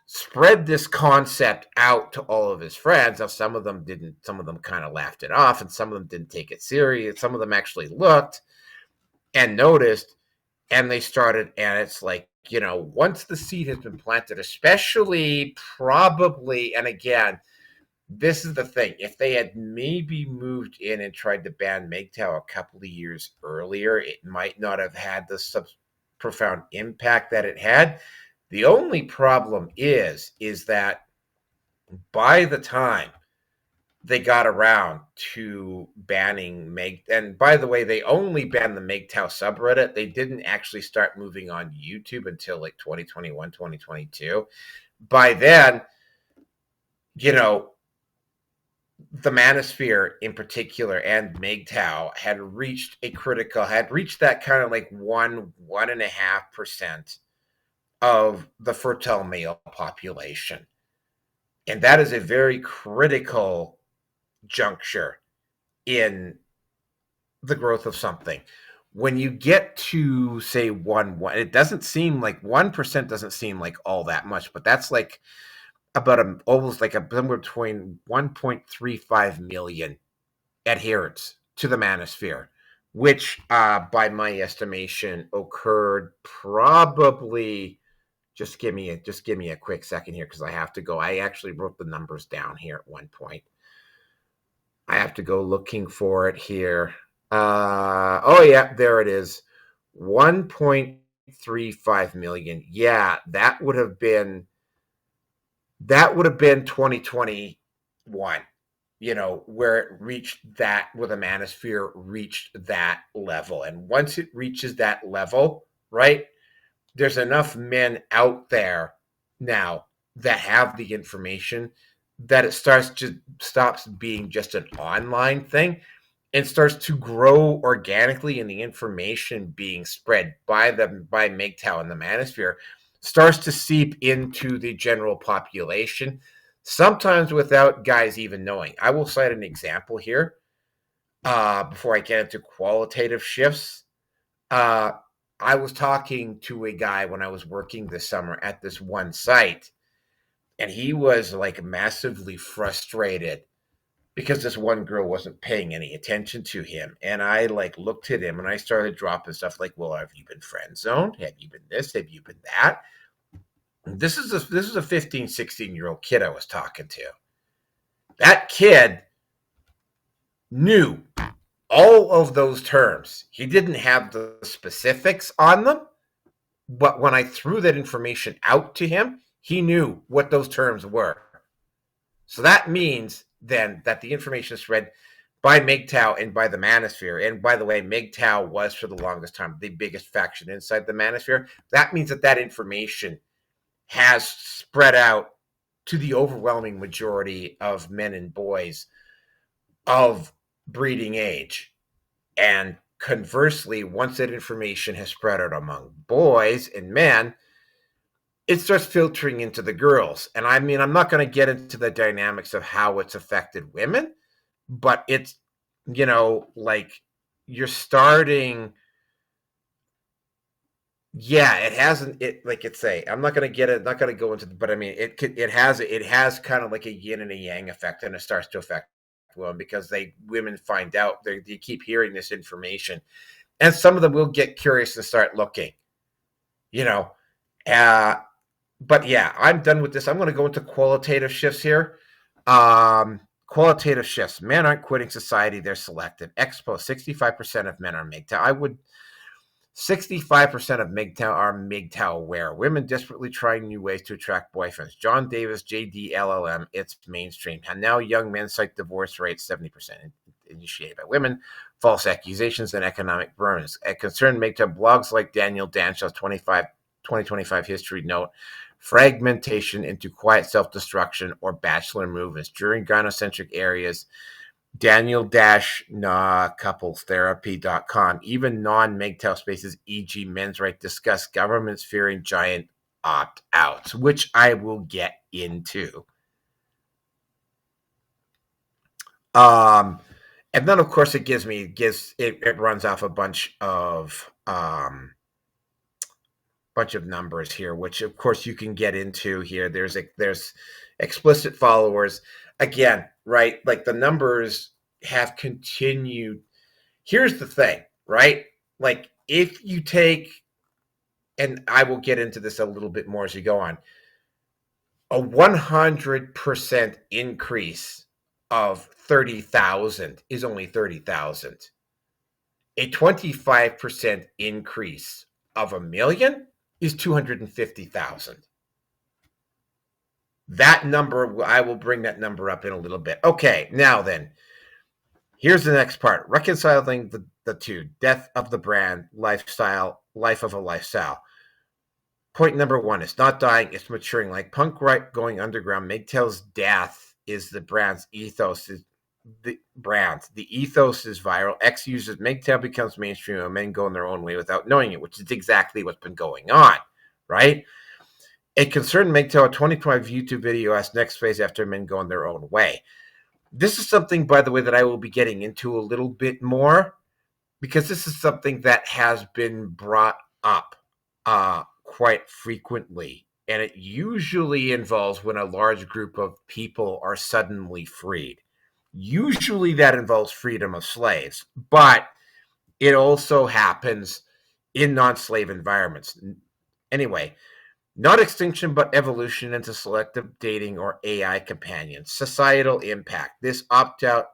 spread this concept out to all of his friends. Now, some of them didn't, some of them kind of laughed it off, and some of them didn't take it serious. Some of them actually looked and noticed, and they started, and it's like, once the seed has been planted, especially probably, and again, this is the thing, if they had maybe moved in and tried to ban MGTOW a couple of years earlier, it might not have had the profound impact that it had. The only problem is that by the time they got around to banning and by the way, they only banned the MGTOW subreddit. They didn't actually start moving on YouTube until like 2021, 2022. By then, the Manosphere in particular and MGTOW had reached that kind of like 1.5% of the fertile male population. And that is a very critical juncture in the growth of something. When you get to say one, it doesn't seem like 1% doesn't seem like all that much, but that's like about almost like somewhere between 1.35 million adherents to the Manosphere, which by my estimation occurred probably. Just give me a quick second here, because I have to go. I actually wrote the numbers down here at one point. I have to go looking for it here. Oh yeah, there it is. 1.35 million. Yeah, that would have been 2021. Where it reached that, where the Manosphere reached that level. And once it reaches that level, right, there's enough men out there now that have the information that it stops being just an online thing and starts to grow organically, and the information being spread by MGTOW and the Manosphere starts to seep into the general population, sometimes without guys even knowing. I will cite an example here before I get into qualitative shifts. I was talking to a guy when I was working this summer at this one site, and he was like massively frustrated because this one girl wasn't paying any attention to him. And I like looked at him and I started dropping stuff like, well, have you been friend zoned? Have you been this? Have you been that? This is a 15, 16-year-old kid I was talking to. That kid knew all of those terms. He didn't have the specifics on them, but when I threw that information out to him, he knew what those terms were. So that means then that the information is spread by MGTOW and by the Manosphere. And by the way, MGTOW was for the longest time the biggest faction inside the Manosphere. That means that information has spread out to the overwhelming majority of men and boys of breeding age. And conversely, once that information has spread out among boys and men, it starts filtering into the girls. And I mean, I'm not going to get into the dynamics of how it's affected women, but it's, like you're starting. Yeah, it hasn't. It like it's a. I'm not going to get it. Not going to go into. But I mean, it has kind of like a yin and a yang effect, and it starts to affect women because women find out they keep hearing this information, and some of them will get curious and start looking. But yeah, I'm done with this. I'm going to go into qualitative shifts here. Qualitative shifts. Men aren't quitting society; they're selective. Expo: 65% of men are MGTOW. 65% of MGTOW are MGTOW aware. Women desperately trying new ways to attract boyfriends. John Davis, JDLLM, it's mainstream. And now young men cite divorce rates 70% initiated by women, false accusations, and economic burdens. At concerned MGTOW blogs like Daniel Danshaw's 2025 history note, fragmentation into quiet self-destruction or bachelor movements during gynocentric areas. Daniel-couplestherapy.com. Even non-MGTOW spaces, e.g. men's right, discuss governments fearing giant opt-outs, which I will get into. And then of course it runs off a bunch of numbers here, which of course you can get into here. There's explicit followers again, right? Like the numbers have continued. Here's the thing, right? Like if you take, and I will get into this a little bit more as you go on, a 100% increase of 30,000 is only 30,000. A 25% increase of 1,000,000 is 250,000. That number, I will bring that number up in a little bit. Okay, now then, here's the next part. Reconciling the two. Death of the brand, lifestyle, life of a lifestyle. Point number one, it's not dying, it's maturing. Like punk rock going underground, MGTOW's death is the brand's ethos. The ethos is viral. X uses MGTOW becomes mainstream, and men go in their own way without knowing it, which is exactly what's been going on, right? A concerned MGTOW, a 2012 YouTube video asked next phase after men go in their own way. This is something, by the way, that I will be getting into a little bit more, because this is something that has been brought up quite frequently. And it usually involves when a large group of people are suddenly freed. Usually that involves freedom of slaves, but it also happens in non-slave environments. Anyway, not extinction, but evolution into selective dating or AI companions. Societal impact. This opt-out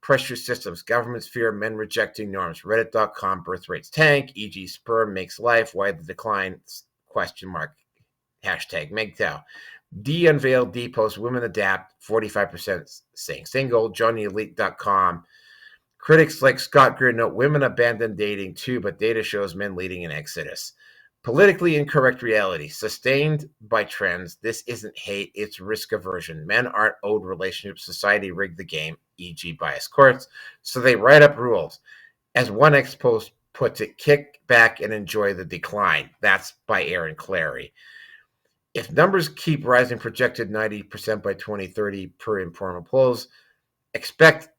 pressure systems. Governments fear men rejecting norms. Reddit.com, birth rates tank. E.g. sperm makes life. Why the decline? ? Hashtag MGTOW. De-unveiled, de-post, women adapt. 45% saying single. JohnnyElite.com. Critics like Scott Greer note women abandon dating too, but data shows men leading an exodus. Politically incorrect reality, sustained by trends. This isn't hate, it's risk aversion. Men aren't owed relationships. Society rigged the game, e.g. biased courts, so they write up rules. As one ex-post puts it, kick back and enjoy the decline. That's by Aaron Clary. If numbers keep rising, projected 90% by 2030 per informal polls, expect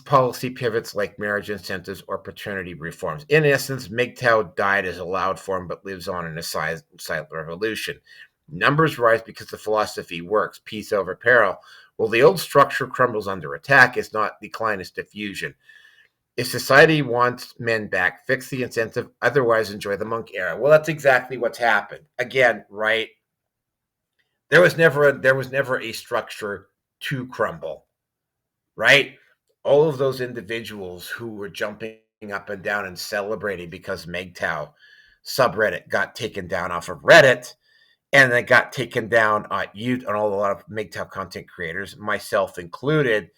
policy pivots like marriage incentives or paternity reforms. In essence, MGTOW died as a loud form but lives on in a silent revolution. Numbers rise because the philosophy works, peace over peril. Well, the old structure crumbles under attack. It's not decline, it's diffusion. If society wants men back, fix the incentive, otherwise enjoy the monk era. Well, that's exactly what's happened. Again, right? There was never a structure to crumble, right? All of those individuals who were jumping up and down and celebrating because MGTOW subreddit got taken down off of Reddit, and then got taken down on a lot of MGTOW content creators, myself included,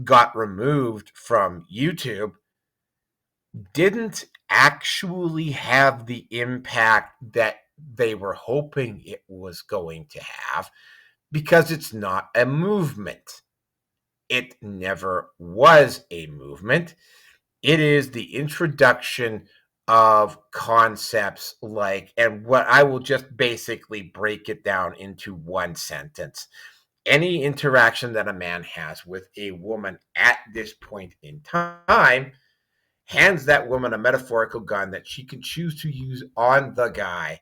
got removed from YouTube, didn't actually have the impact that they were hoping it was going to have, because it's not a movement. It never was a movement. It is the introduction of concepts like, and what I will just basically break it down into one sentence. Any interaction that a man has with a woman at this point in time hands that woman a metaphorical gun that she can choose to use on the guy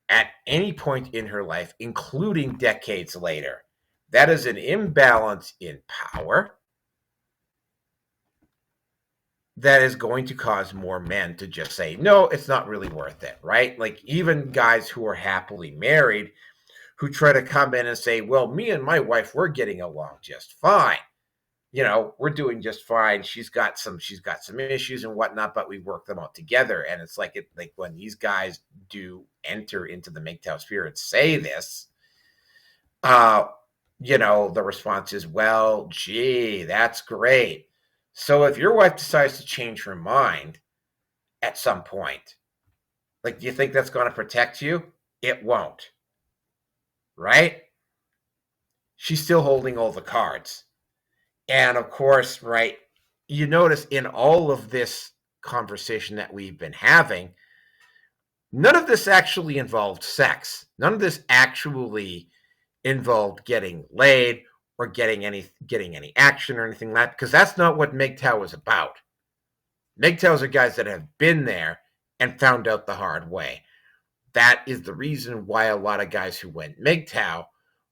at any point in her life, including decades later. That is an imbalance in power that is going to cause more men to just say, no, it's not really worth it, right? Like even guys who are happily married who try to come in and say, well, me and my wife, we're getting along just fine. You know, we're doing just fine. She's got some issues and whatnot, but we work them out together. And it's like when these guys do enter into the MGTOW sphere and say this, the response is, well, gee, that's great. So if your wife decides to change her mind at some point, like, do you think that's going to protect you? It won't, right? She's still holding all the cards. And of course, right, you notice in all of this conversation that we've been having, none of this actually involved sex. None of this actually involved getting laid or getting any action or anything like that, because that's not what MGTOW is about. MGTOWs are guys that have been there and found out the hard way. That is the reason why a lot of guys who went MGTOW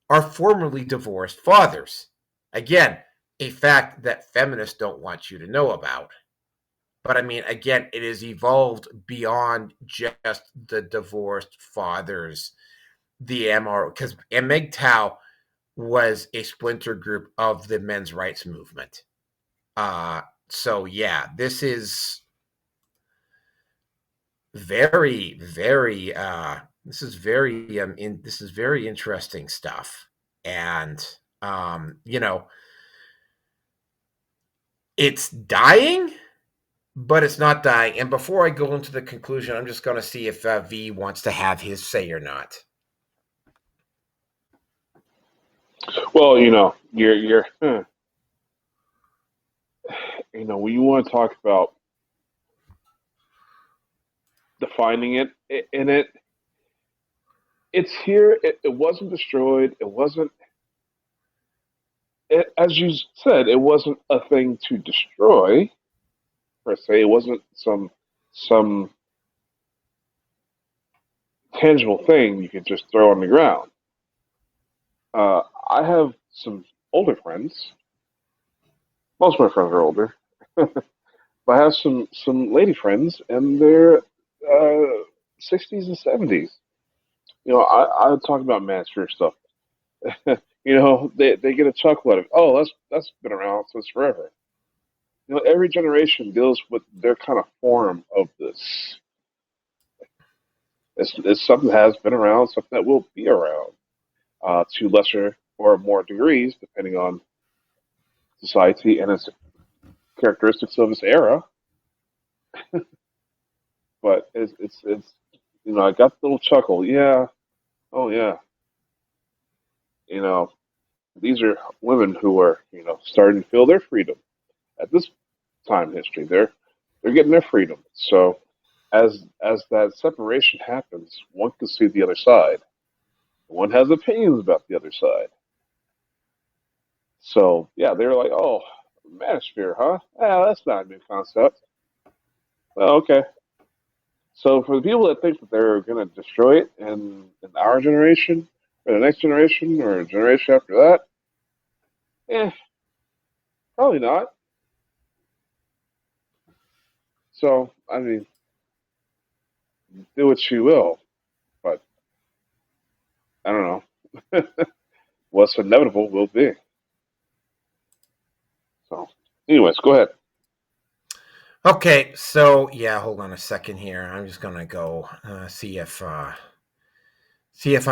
are formerly divorced fathers. Again, a fact that feminists don't want you to know about. But I mean, again, it has evolved beyond just the divorced fathers, the MR, because MGTOW was a splinter group of the men's rights movement. So yeah, this is very, very this is very interesting stuff. And it's dying, but it's not dying. And before I go into the conclusion, I'm just going to see if V wants to have his say or not. Well, you're when you want to talk about defining it in it, it's here. It wasn't destroyed. It wasn't. As you said, it wasn't a thing to destroy per se. It wasn't some tangible thing you could just throw on the ground. I have some older friends. Most of my friends are older. But I have some lady friends, and they're 60s and 70s. I talk about Manosphere stuff. They get a chuckle out of it. Oh, that's been around since forever. Every generation deals with their kind of form of this. It's something that has been around, something that will be around, to lesser or more degrees, depending on society and its characteristics of its era. But it's I got the little chuckle. Yeah, oh yeah. These are women who are starting to feel their freedom at this time in history. They're getting their freedom. So as that separation happens, one can see the other side. One has opinions about the other side. So yeah, they're like, oh, Manosphere, huh? Yeah, that's not a new concept. Well, okay. So for the people that think that they're going to destroy it in our generation, or the next generation, or a generation after that, probably not. So I mean, do what you will, but I don't know. What's inevitable will be. So, anyways, go ahead. Okay, so yeah, hold on a second here. I'm just gonna go see if I'm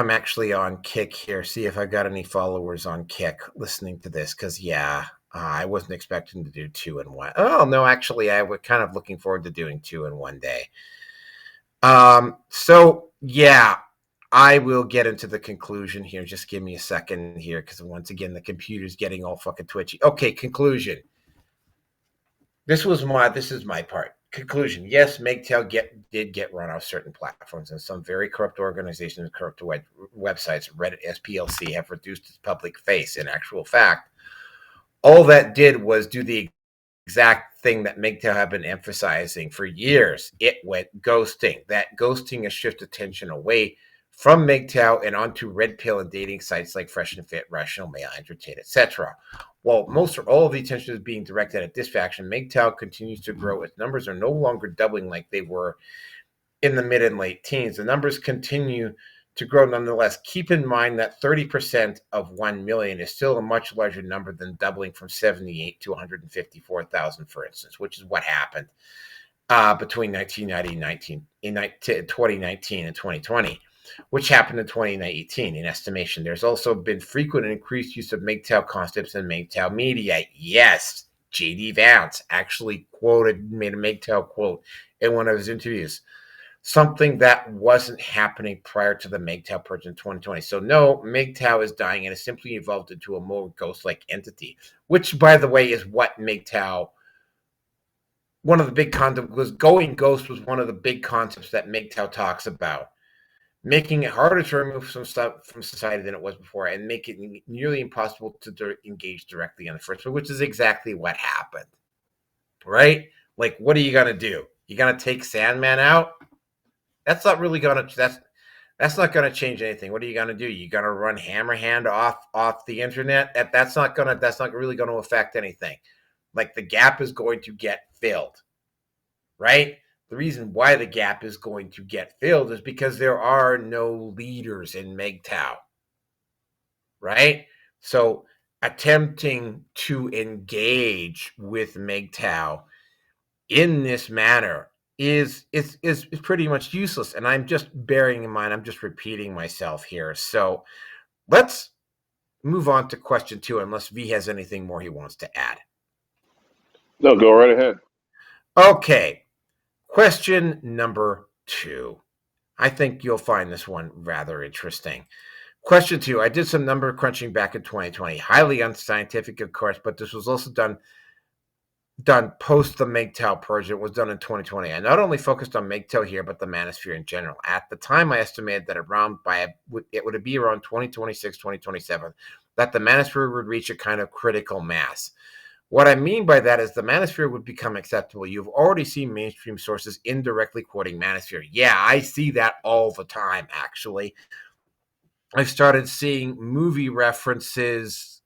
actually on Kick here. See if I got any followers on Kick listening to this. Because yeah, I wasn't expecting to do 2 in 1. Oh no, actually, I was kind of looking forward to doing 2 in 1 day. So yeah, I will get into the conclusion here. Just give me a second here, because once again, the computer's getting all fucking twitchy. Okay, conclusion. This is my part. Conclusion. Yes, MGTOW did get run off certain platforms, and some very corrupt organizations and corrupt websites, Reddit, SPLC, have reduced its public face. In actual fact, all that did was do the exact thing that MGTOW have been emphasizing for years. It went ghosting. That ghosting has shifted attention away from MGTOW and onto red pill and dating sites like Fresh and Fit, Rational Male, Entertain, etc. While most or all of the attention is being directed at this faction, MGTOW continues to grow. Its numbers are no longer doubling like they were in the mid and late teens. The numbers continue to grow nonetheless. Keep in mind that 30% of 1 million is still a much larger number than doubling from 78 to 154,000, for instance, which is what happened between 2019 and 2020, which happened in 2018 in estimation. There's also been frequent and increased use of MGTOW concepts in MGTOW media. Yes, J.D. Vance actually made a MGTOW quote in one of his interviews. Something that wasn't happening prior to the MGTOW purge in 2020. So no, MGTOW is dying and has simply evolved into a more ghost-like entity, which, by the way, is what MGTOW, one of the big concepts was going ghost was one of the big concepts that MGTOW talks about. making it harder to remove some stuff from society than it was before, and make it nearly impossible to engage directly in the first place, which is exactly what happened, right? Like, what are you gonna do? You gonna take Sandman out? That's not really gonna that's not gonna change anything. What are you gonna do? You gonna run Hammerhand off the internet? That's not really gonna affect anything. Like, the gap is going to get filled, right? The reason why the gap is going to get filled is because there are no leaders in MGTOW, right? So attempting to engage with MGTOW in this manner is pretty much useless. And I'm just bearing in mind, I'm just repeating myself here. So let's move on to question 2, unless V has anything more he wants to add. No, go right ahead. Okay. Question number 2. I think you'll find this one rather interesting. Question 2. I did some number crunching back in 2020. Highly unscientific, of course, but this was also done post the MGTOW purge. It was done in 2020. I not only focused on MGTOW here, but the Manosphere in general. At the time, I estimated that it would be around 2026, 2027, that the Manosphere would reach a kind of critical mass. What I mean by that is the Manosphere would become acceptable. You've already seen mainstream sources indirectly quoting Manosphere. Yeah, I see that all the time, actually. I've started seeing movie references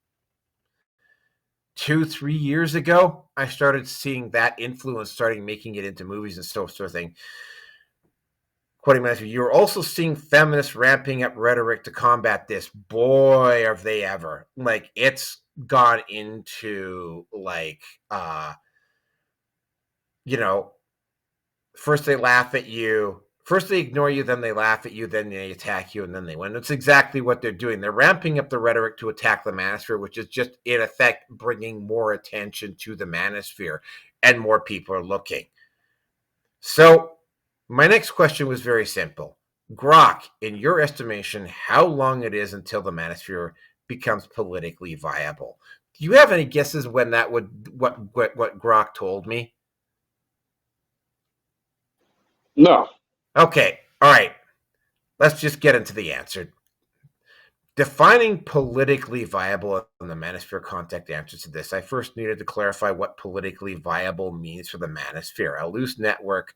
2-3 years ago. I started seeing that influence starting making it into movies and sort of thing. Quoting Manosphere, you're also seeing feminists ramping up rhetoric to combat this. Boy, are they ever. Like, it's gone into, like, first they laugh at you, first they ignore you, then they laugh at you, then they attack you, and then they win. That's exactly what they're doing. They're ramping up the rhetoric to attack the Manosphere, which is just, in effect, bringing more attention to the Manosphere, and more people are looking. So my next question was very simple. Grok, in your estimation, how long it is until the Manosphere becomes politically viable? Do you have any guesses when that would what Grok told me? No. Okay, all right. Let's just get into the answer. Defining politically viable in the Manosphere context answers to this, I first needed to clarify what politically viable means for the Manosphere, a loose network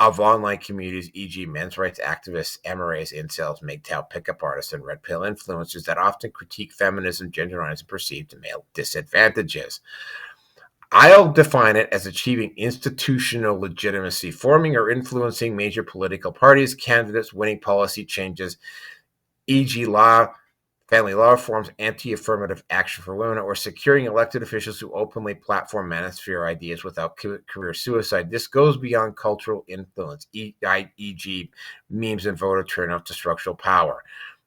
of online communities, e.g., men's rights activists, MRAs, incels, MGTOW, pickup artists, and red pill influencers that often critique feminism, gender rights, and perceived male disadvantages. I'll define it as achieving institutional legitimacy, forming or influencing major political parties, candidates, winning policy changes, e.g., family law reforms, anti-affirmative action for women, or securing elected officials who openly platform Manosphere ideas without career suicide. This goes beyond cultural influence, e.g., memes and voter turnout to structural power.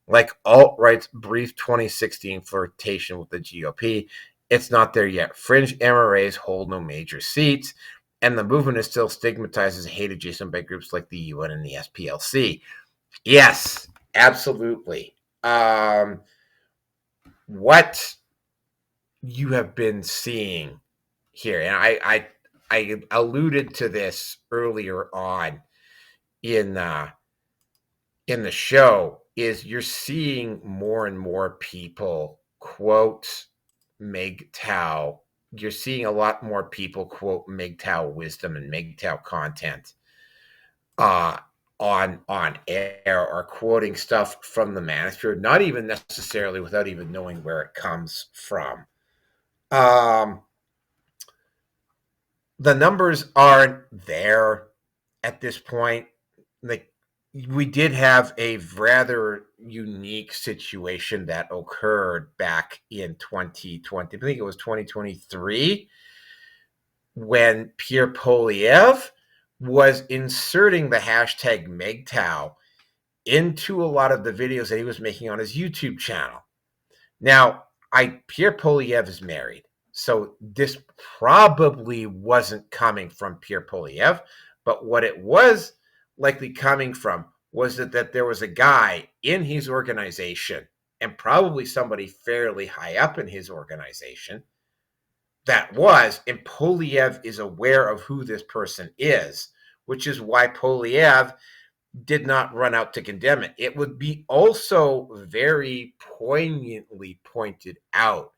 Like alt-right's brief 2016 flirtation with the GOP, it's not there yet. Fringe MRAs hold no major seats, and the movement is still stigmatized as hate adjacent by groups like the UN and the SPLC. Yes, absolutely. What you have been seeing here, and I alluded to this earlier on in the show, is you're seeing more and more people quote MGTOW. You're seeing a lot more people quote MGTOW wisdom and MGTOW content on air, or quoting stuff from the Manosphere, not even necessarily without even knowing where it comes from. The numbers aren't there at this point. Like, we did have a rather unique situation that occurred back in 2020. I think it was 2023, when Pierre Polyev was inserting the hashtag MGTOW into a lot of the videos that he was making on his YouTube channel. Now, Pierre Polyev is married, so this probably wasn't coming from Pierre Polyev, but what it was likely coming from was that there was a guy in his organization, and probably somebody fairly high up in his organization, and Polyev is aware of who this person is, which is why Polyev did not run out to condemn it. It would be also very poignantly pointed out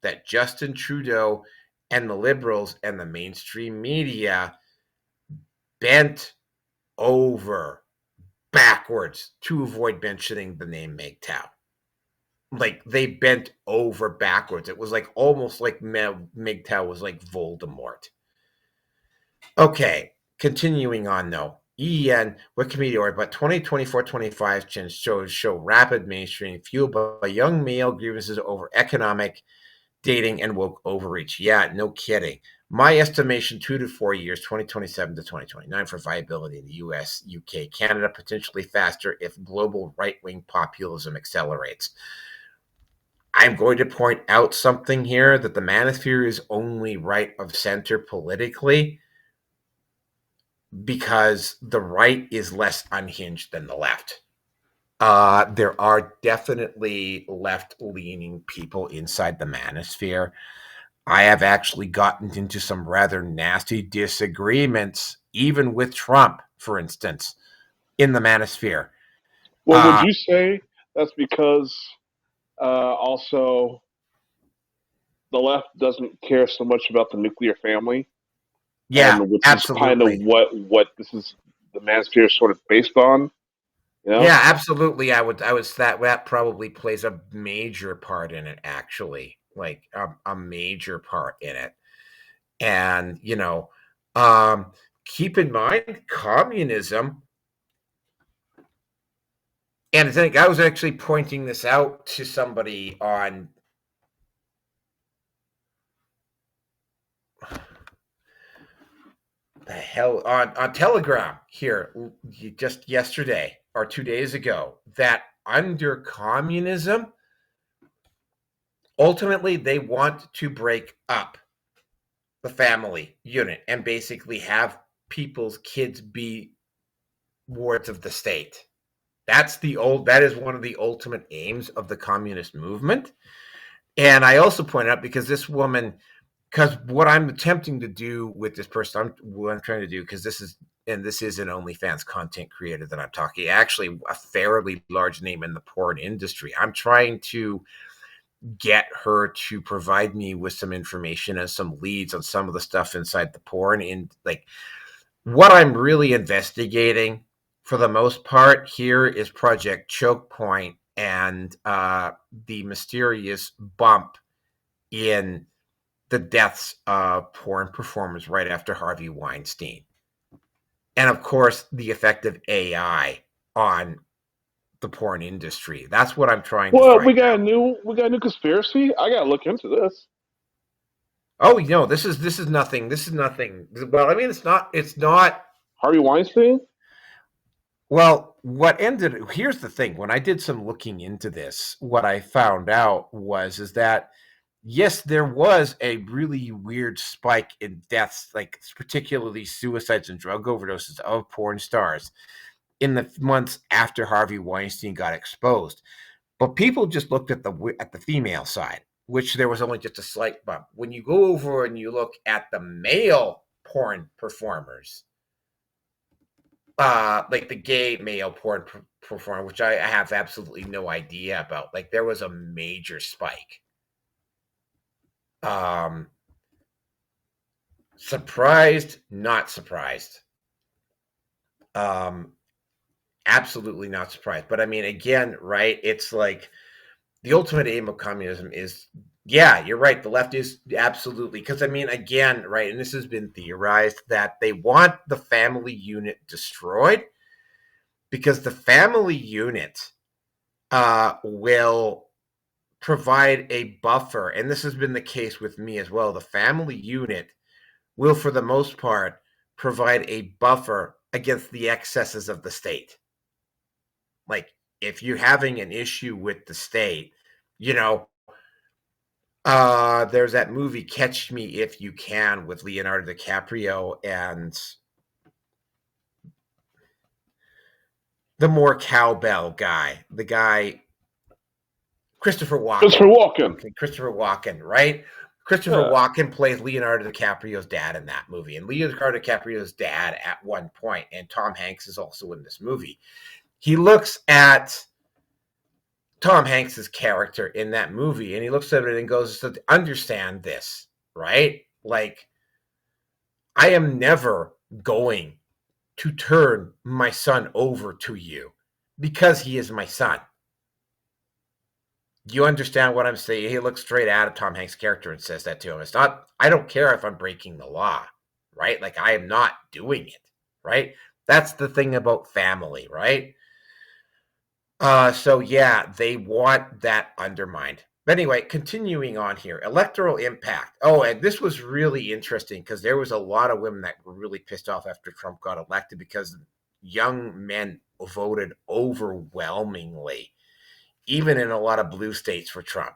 that Justin Trudeau and the Liberals and the mainstream media bent over backwards to avoid mentioning the name MGTOW. Like, they bent over backwards. It was like almost like MGTOW was like Voldemort. Okay, continuing on though. EN Wikimedia, but 2024-25 trends show rapid mainstream fueled by young male grievances over economic, dating, and woke overreach. Yeah, no kidding. My estimation, 2 to 4 years, 2027 to 2029 for viability in the US, UK, Canada, potentially faster if global right-wing populism accelerates. I'm going to point out something here, that the Manosphere is only right of center politically because the right is less unhinged than the left. There are definitely left-leaning people inside the Manosphere. I have actually gotten into some rather nasty disagreements, even with Trump, for instance, in the Manosphere. Well, would you say that's because also the left doesn't care so much about the nuclear family, Yeah, and which is kind of absolutely. what this is the Manosphere is sort of based on? You know? Yeah, absolutely. I would that probably plays a major part in it, actually, like a major part in it. And keep in mind communism. And I think I was actually pointing this out to somebody on the hell on Telegram here just yesterday or 2 days ago, that under communism, ultimately they want to break up the family unit and basically have people's kids be wards of the state. That is one of the ultimate aims of the communist movement. And I also point out, because this woman, because what I'm attempting to do with this person, what I'm trying to do, because this is an OnlyFans content creator that I'm talking, actually a fairly large name in the porn industry. I'm trying to get her to provide me with some information and some leads on some of the stuff inside the porn. And like, what I'm really investigating for the most part here is Project Choke Point and the mysterious bump in the deaths of porn performers right after Harvey Weinstein. And of course, the effect of AI on the porn industry. That's what I'm trying to Well, find out. we got a new conspiracy. I gotta look into this. Oh, this is nothing. This is nothing. Well, I mean, it's not. Harvey Weinstein. Well, here's the thing. When I did some looking into this, what I found out is that yes, there was a really weird spike in deaths, like particularly suicides and drug overdoses of porn stars in the months after Harvey Weinstein got exposed. But people just looked at the female side, which there was only just a slight bump. When you go over and you look at the male porn performers, like the gay male porn performer, which I have absolutely no idea about, like there was a major spike. Surprised, not surprised. Absolutely not surprised. But I mean, again, right? It's like the ultimate aim of communism is, yeah, you're right. The left is absolutely, because I mean, again, right, and this has been theorized that they want the family unit destroyed because the family unit will provide a buffer, and this has been the case with me as well. The family unit will, for the most part, provide a buffer against the excesses of the state. Like, if you're having an issue with the state, there's that movie Catch Me If You Can with Leonardo DiCaprio and the more cowbell guy, the guy Christopher Walken. Christopher Walken. Okay, Christopher Walken, right? Christopher Walken plays Leonardo DiCaprio's dad in that movie, and Leonardo DiCaprio's dad at one point, and Tom Hanks is also in this movie. He looks at Tom Hanks's character in that movie, and he looks at it and goes, "So understand this, right? Like, I am never going to turn my son over to you because he is my son." Do you understand what I'm saying? He looks straight at Tom Hanks' character and says that to him. It's not, I don't care if I'm breaking the law, right? Like, I am not doing it, right? That's the thing about family, right? So yeah, they want that undermined. But anyway, continuing on here, electoral impact. Oh, and this was really interesting because there was a lot of women that were really pissed off after Trump got elected because young men voted overwhelmingly, even in a lot of blue states, for Trump.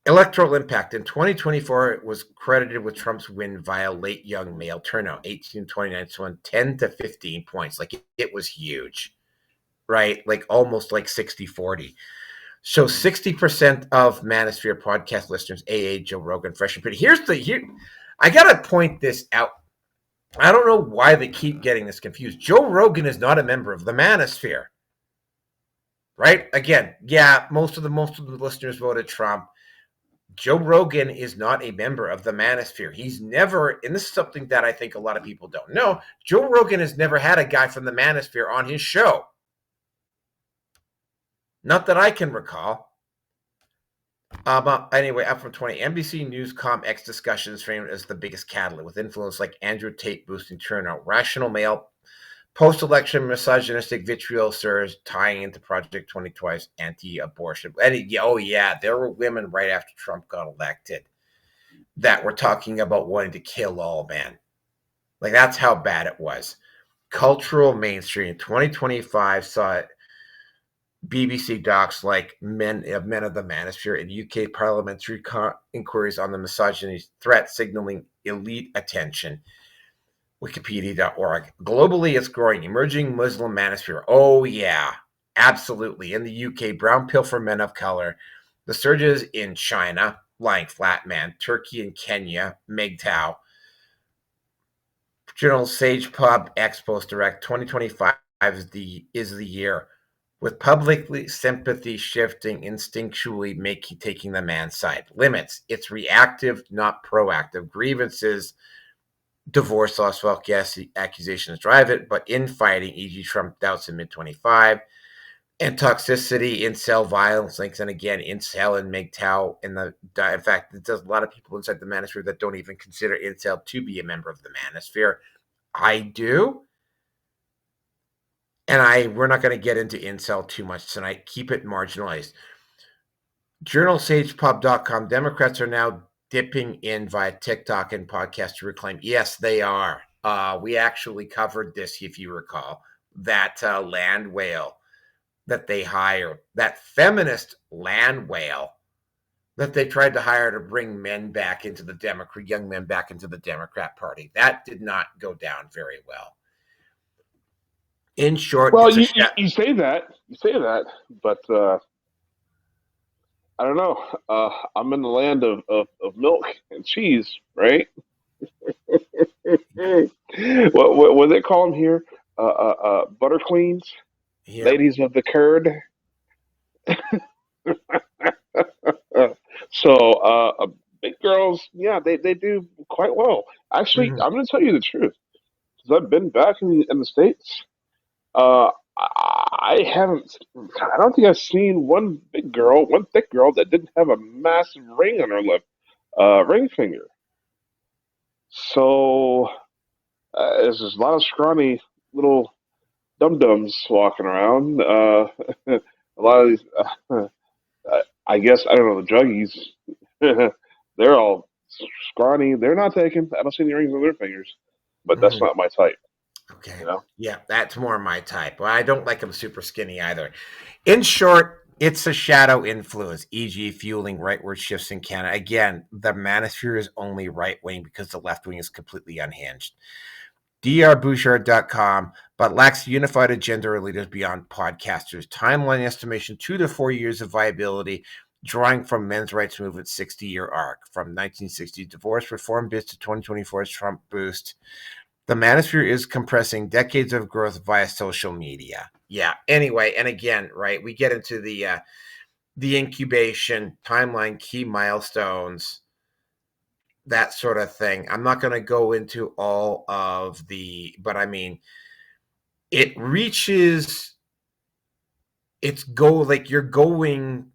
Electoral impact. In 2024, it was credited with Trump's win via late young male turnout, 18 to 29, so 10 to 15 points. Like, it was huge, right? Like almost like 60-40. So 60% of Manosphere podcast listeners, AA, Joe Rogan, Fresh and Pretty. I got to point this out. I don't know why they keep getting this confused. Joe Rogan is not a member of the Manosphere, right? Again, yeah, most of the listeners voted Trump. Joe Rogan is not a member of the Manosphere. He's never, and this is something that I think a lot of people don't know, Joe Rogan has never had a guy from the Manosphere on his show. Not that I can recall. Anyway, up from 20, NBC Newscom X discussions framed as the biggest catalyst, with influence like Andrew Tate boosting turnout, rational male, post-election misogynistic vitriol surge tying into Project 2020's anti-abortion. Oh yeah, there were women right after Trump got elected that were talking about wanting to kill all men. Like, that's how bad it was. Cultural mainstream 2025 saw it. BBC docs like men of the Manosphere and UK parliamentary inquiries on the misogyny threat signaling elite attention. Wikipedia.org. Globally, it's growing. Emerging Muslim Manosphere. Oh, yeah, absolutely. In the UK, brown pill for men of color. The surges in China, lying flat man, Turkey and Kenya, MGTOW. Journal Sage Pub Expos Direct 2025 is the year, with publicly sympathy shifting instinctually taking the man's side. Limits. It's reactive, not proactive. Grievances, divorce, loss, wealth, accusations drive it, but infighting, e.g. Trump doubts in mid-25, and toxicity, incel violence links, and again, incel and MGTOW. In fact, there's a lot of people inside the Manosphere that don't even consider incel to be a member of the Manosphere. I do. And we're not going to get into incel too much tonight. Keep it marginalized. JournalSagePub.com. Democrats are now dipping in via TikTok and podcast to reclaim. Yes, they are. We actually covered this, if you recall, that land whale that they hired, that feminist land whale that they tried to hire to bring men back into the young men back into the Democrat Party. That did not go down very well. In short, well, you say that, but I don't know. I'm in the land of milk and cheese, right? What they call them here? Butter queens, yep. Ladies of the curd. So big girls, yeah, they do quite well. Actually, I'm going to tell you the truth, because I've been back in the States. I don't think I've seen one thick girl that didn't have a massive ring on her lip, ring finger. So there's just a lot of scrawny little dum-dums walking around. A lot of these, I guess, I don't know, the druggies, they're all scrawny. They're not taken. I don't see any rings on their fingers, but that's not my type. Okay. You know? Yeah, that's more my type. Well, I don't like them super skinny either. In short, it's a shadow influence, e.g. fueling rightward shifts in Canada. Again, the Manosphere is only right-wing because the left wing is completely unhinged. drbouchard.com, but lacks unified agenda or leaders beyond podcasters. Timeline estimation, 2 to 4 years of viability. drawing from men's rights movement's 60-year arc, from 1960 divorce reform boost to 2024's Trump boost. The Manosphere is compressing decades of growth via social media. Yeah. Anyway, and again, right, we get into the incubation timeline, key milestones, that sort of thing. I'm not going to go into all of but I mean, it reaches its goal. Like you're going,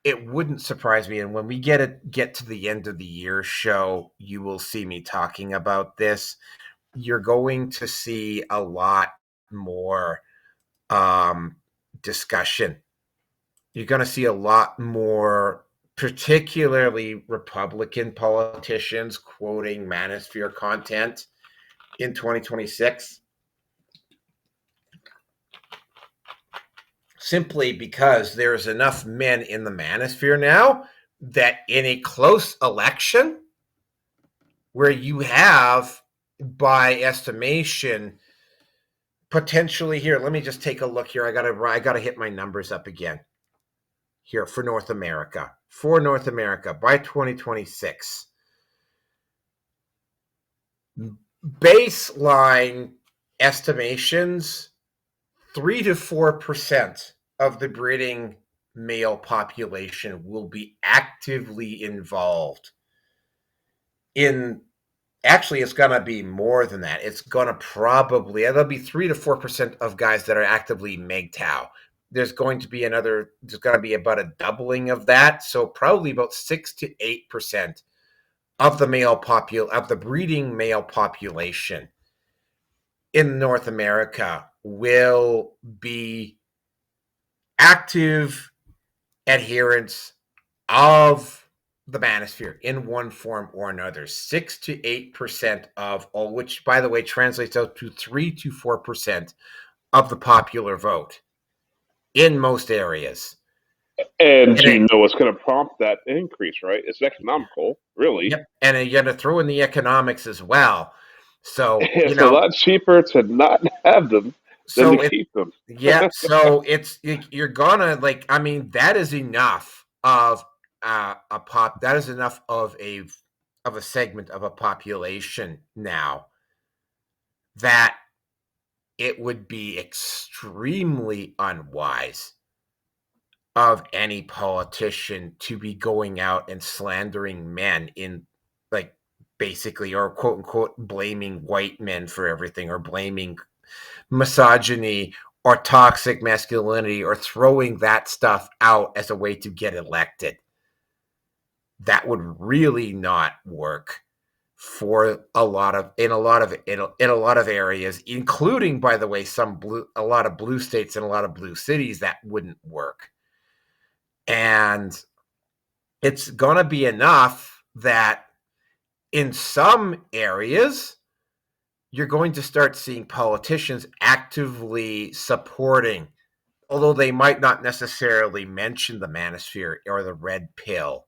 it wouldn't surprise me. And when we get to the end of the year show, you will see me talking about this. You're going to see a lot more discussion. You're going to see a lot more, particularly Republican politicians, quoting Manosphere content in 2026. Simply because there's enough men in the Manosphere now that in a close election where you have, by estimation, potentially here, let me just take a look here. I gotta hit my numbers up again here for North America. For North America by 2026, baseline estimations, 3 to 4% of the breeding male population will be actively involved in. Actually, it's going to be more than that. It's going to there'll be 3 to 4% of guys that are actively MGTOW. There's going to be about a doubling of that. So probably about 6 to 8% of the breeding male population in North America will be active adherents of the Manosphere in one form or another. 6 to 8% of all, which, by the way, translates out to 3 to 4% of the popular vote in most areas. And you know what's going to prompt that increase, right? It's economical, really. Yep. And you got to throw in the economics as well. So it's a lot cheaper to not have them than to keep them. Yeah. So you're gonna, like, I mean, that is enough of that is enough of a segment of a population now that it would be extremely unwise of any politician to be going out and slandering men in, like, basically, or quote unquote blaming white men for everything, or blaming misogyny or toxic masculinity, or throwing that stuff out as a way to get elected. That would really not work for a lot of areas, including, by the way, a lot of blue states and a lot of blue cities. That wouldn't work. And it's going to be enough that in some areas, you're going to start seeing politicians actively supporting, although they might not necessarily mention the Manosphere or the red pill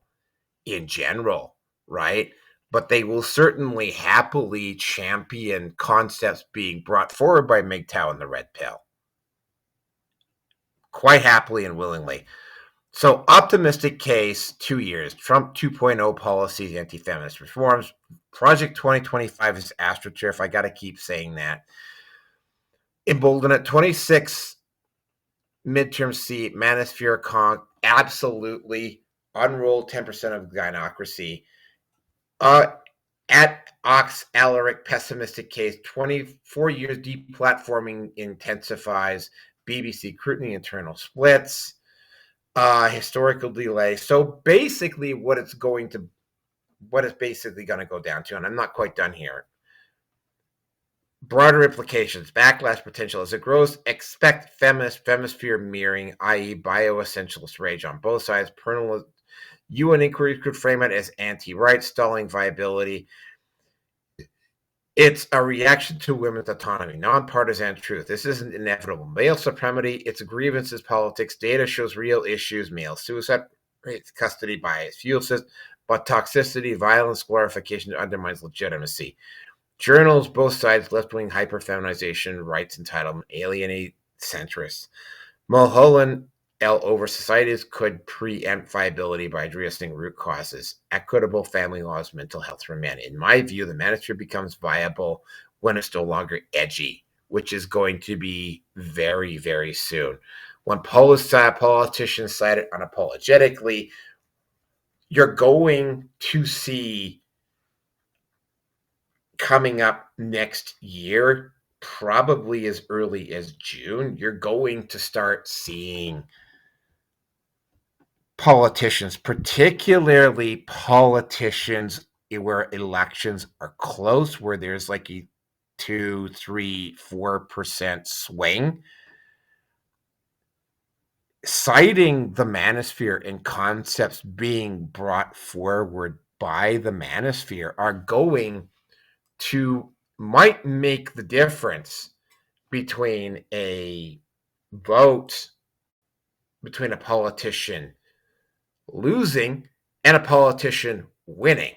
in general, right? But they will certainly happily champion concepts being brought forward by MGTOW and the red pill. Quite happily and willingly. So, optimistic case, 2 years. Trump 2.0 policies, anti-feminist reforms. Project 2025 is AstroTurf. I got to keep saying that. Embolden at 26 midterm seat, Manosphere Conk, absolutely unrolled 10% of gynocracy. At Ox Alaric, pessimistic case, 24 years deplatforming intensifies. BBC scrutiny, internal splits. Historical delay. So basically what it's basically going to go down to, and I'm not quite done here. Broader implications, backlash potential as it grows. Expect femisphere mirroring, i.e. bioessentialist rage on both sides. UN inquiries could frame it as anti-right, stalling viability. It's a reaction to women's autonomy, nonpartisan truth. This isn't inevitable. Male supremacy, its grievances, politics. Data shows real issues. Male suicide rates, custody bias, fuel system, but toxicity, violence, glorification undermines legitimacy. Journals, both sides, left-wing hyperfeminization, rights entitlement, alienate centrists. Mulholland over societies could preempt viability by addressing root causes, equitable family laws, mental health for men. In my view, the Manosphere becomes viable when it's no longer edgy, which is going to be very, very soon. When politicians cite it unapologetically, you're going to see coming up next year, probably as early as June, you're going to start seeing politicians, particularly politicians where elections are close, where there's like a 2, 3, 4% swing, citing the Manosphere and concepts being brought forward by the Manosphere are going to might make the difference between a vote between a politician losing and a politician winning.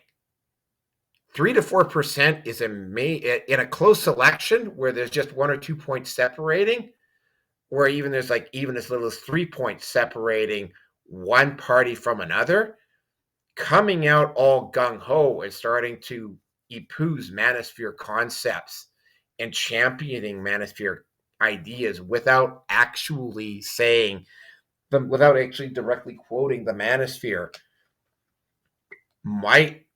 3 to 4% is in a close election where there's just 1 or 2 points separating, or even there's like even as little as 3 points separating one party from another. Coming out all gung-ho and starting to espouse Manosphere concepts and championing Manosphere ideas without actually saying them, without actually directly quoting the Manosphere, might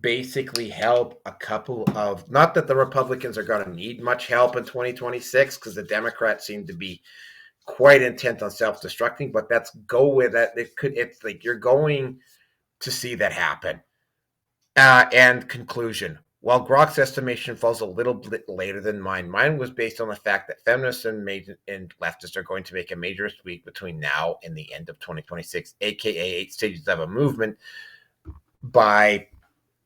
basically help a couple of, not that the Republicans are going to need much help in 2026 because the Democrats seem to be quite intent on self-destructing, but let's go with that. It's like you're going to see that happen. And conclusion. While Grok's estimation falls a little bit later than mine was based on the fact that feminists and leftists are going to make a major tweak between now and the end of 2026, aka 8 stages of a movement by,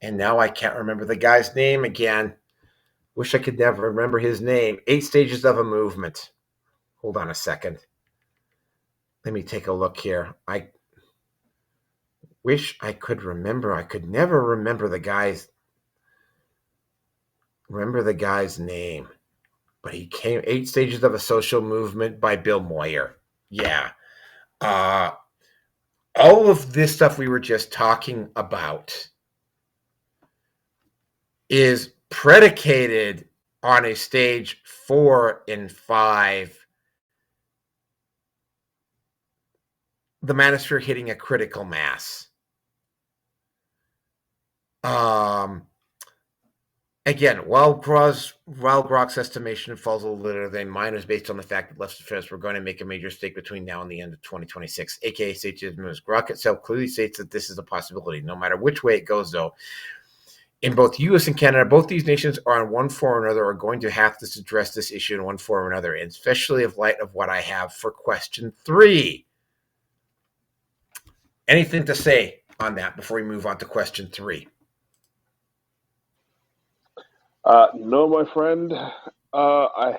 and now I can't remember the guy's name again. Wish I could never remember his name. 8 stages of a movement. Hold on a second. Let me take a look here. I wish I could remember. I could never remember the guy's name. But he came 8 stages of a social movement by Bill Moyer. Yeah. All of this stuff we were just talking about is predicated on a stage 4 and 5, the Manosphere hitting a critical mass. Again, while Grok's estimation falls a little later than mine, is based on the fact that left feminists were going to make a major stake between now and the end of 2026, aka statism. Grok itself clearly states that this is a possibility. No matter which way it goes, though, in both U.S. and Canada, both these nations are in one form or another are going to have to address this issue in one form or another, and especially in light of what I have for question 3. Anything to say on that before we move on to question 3? No, my friend. I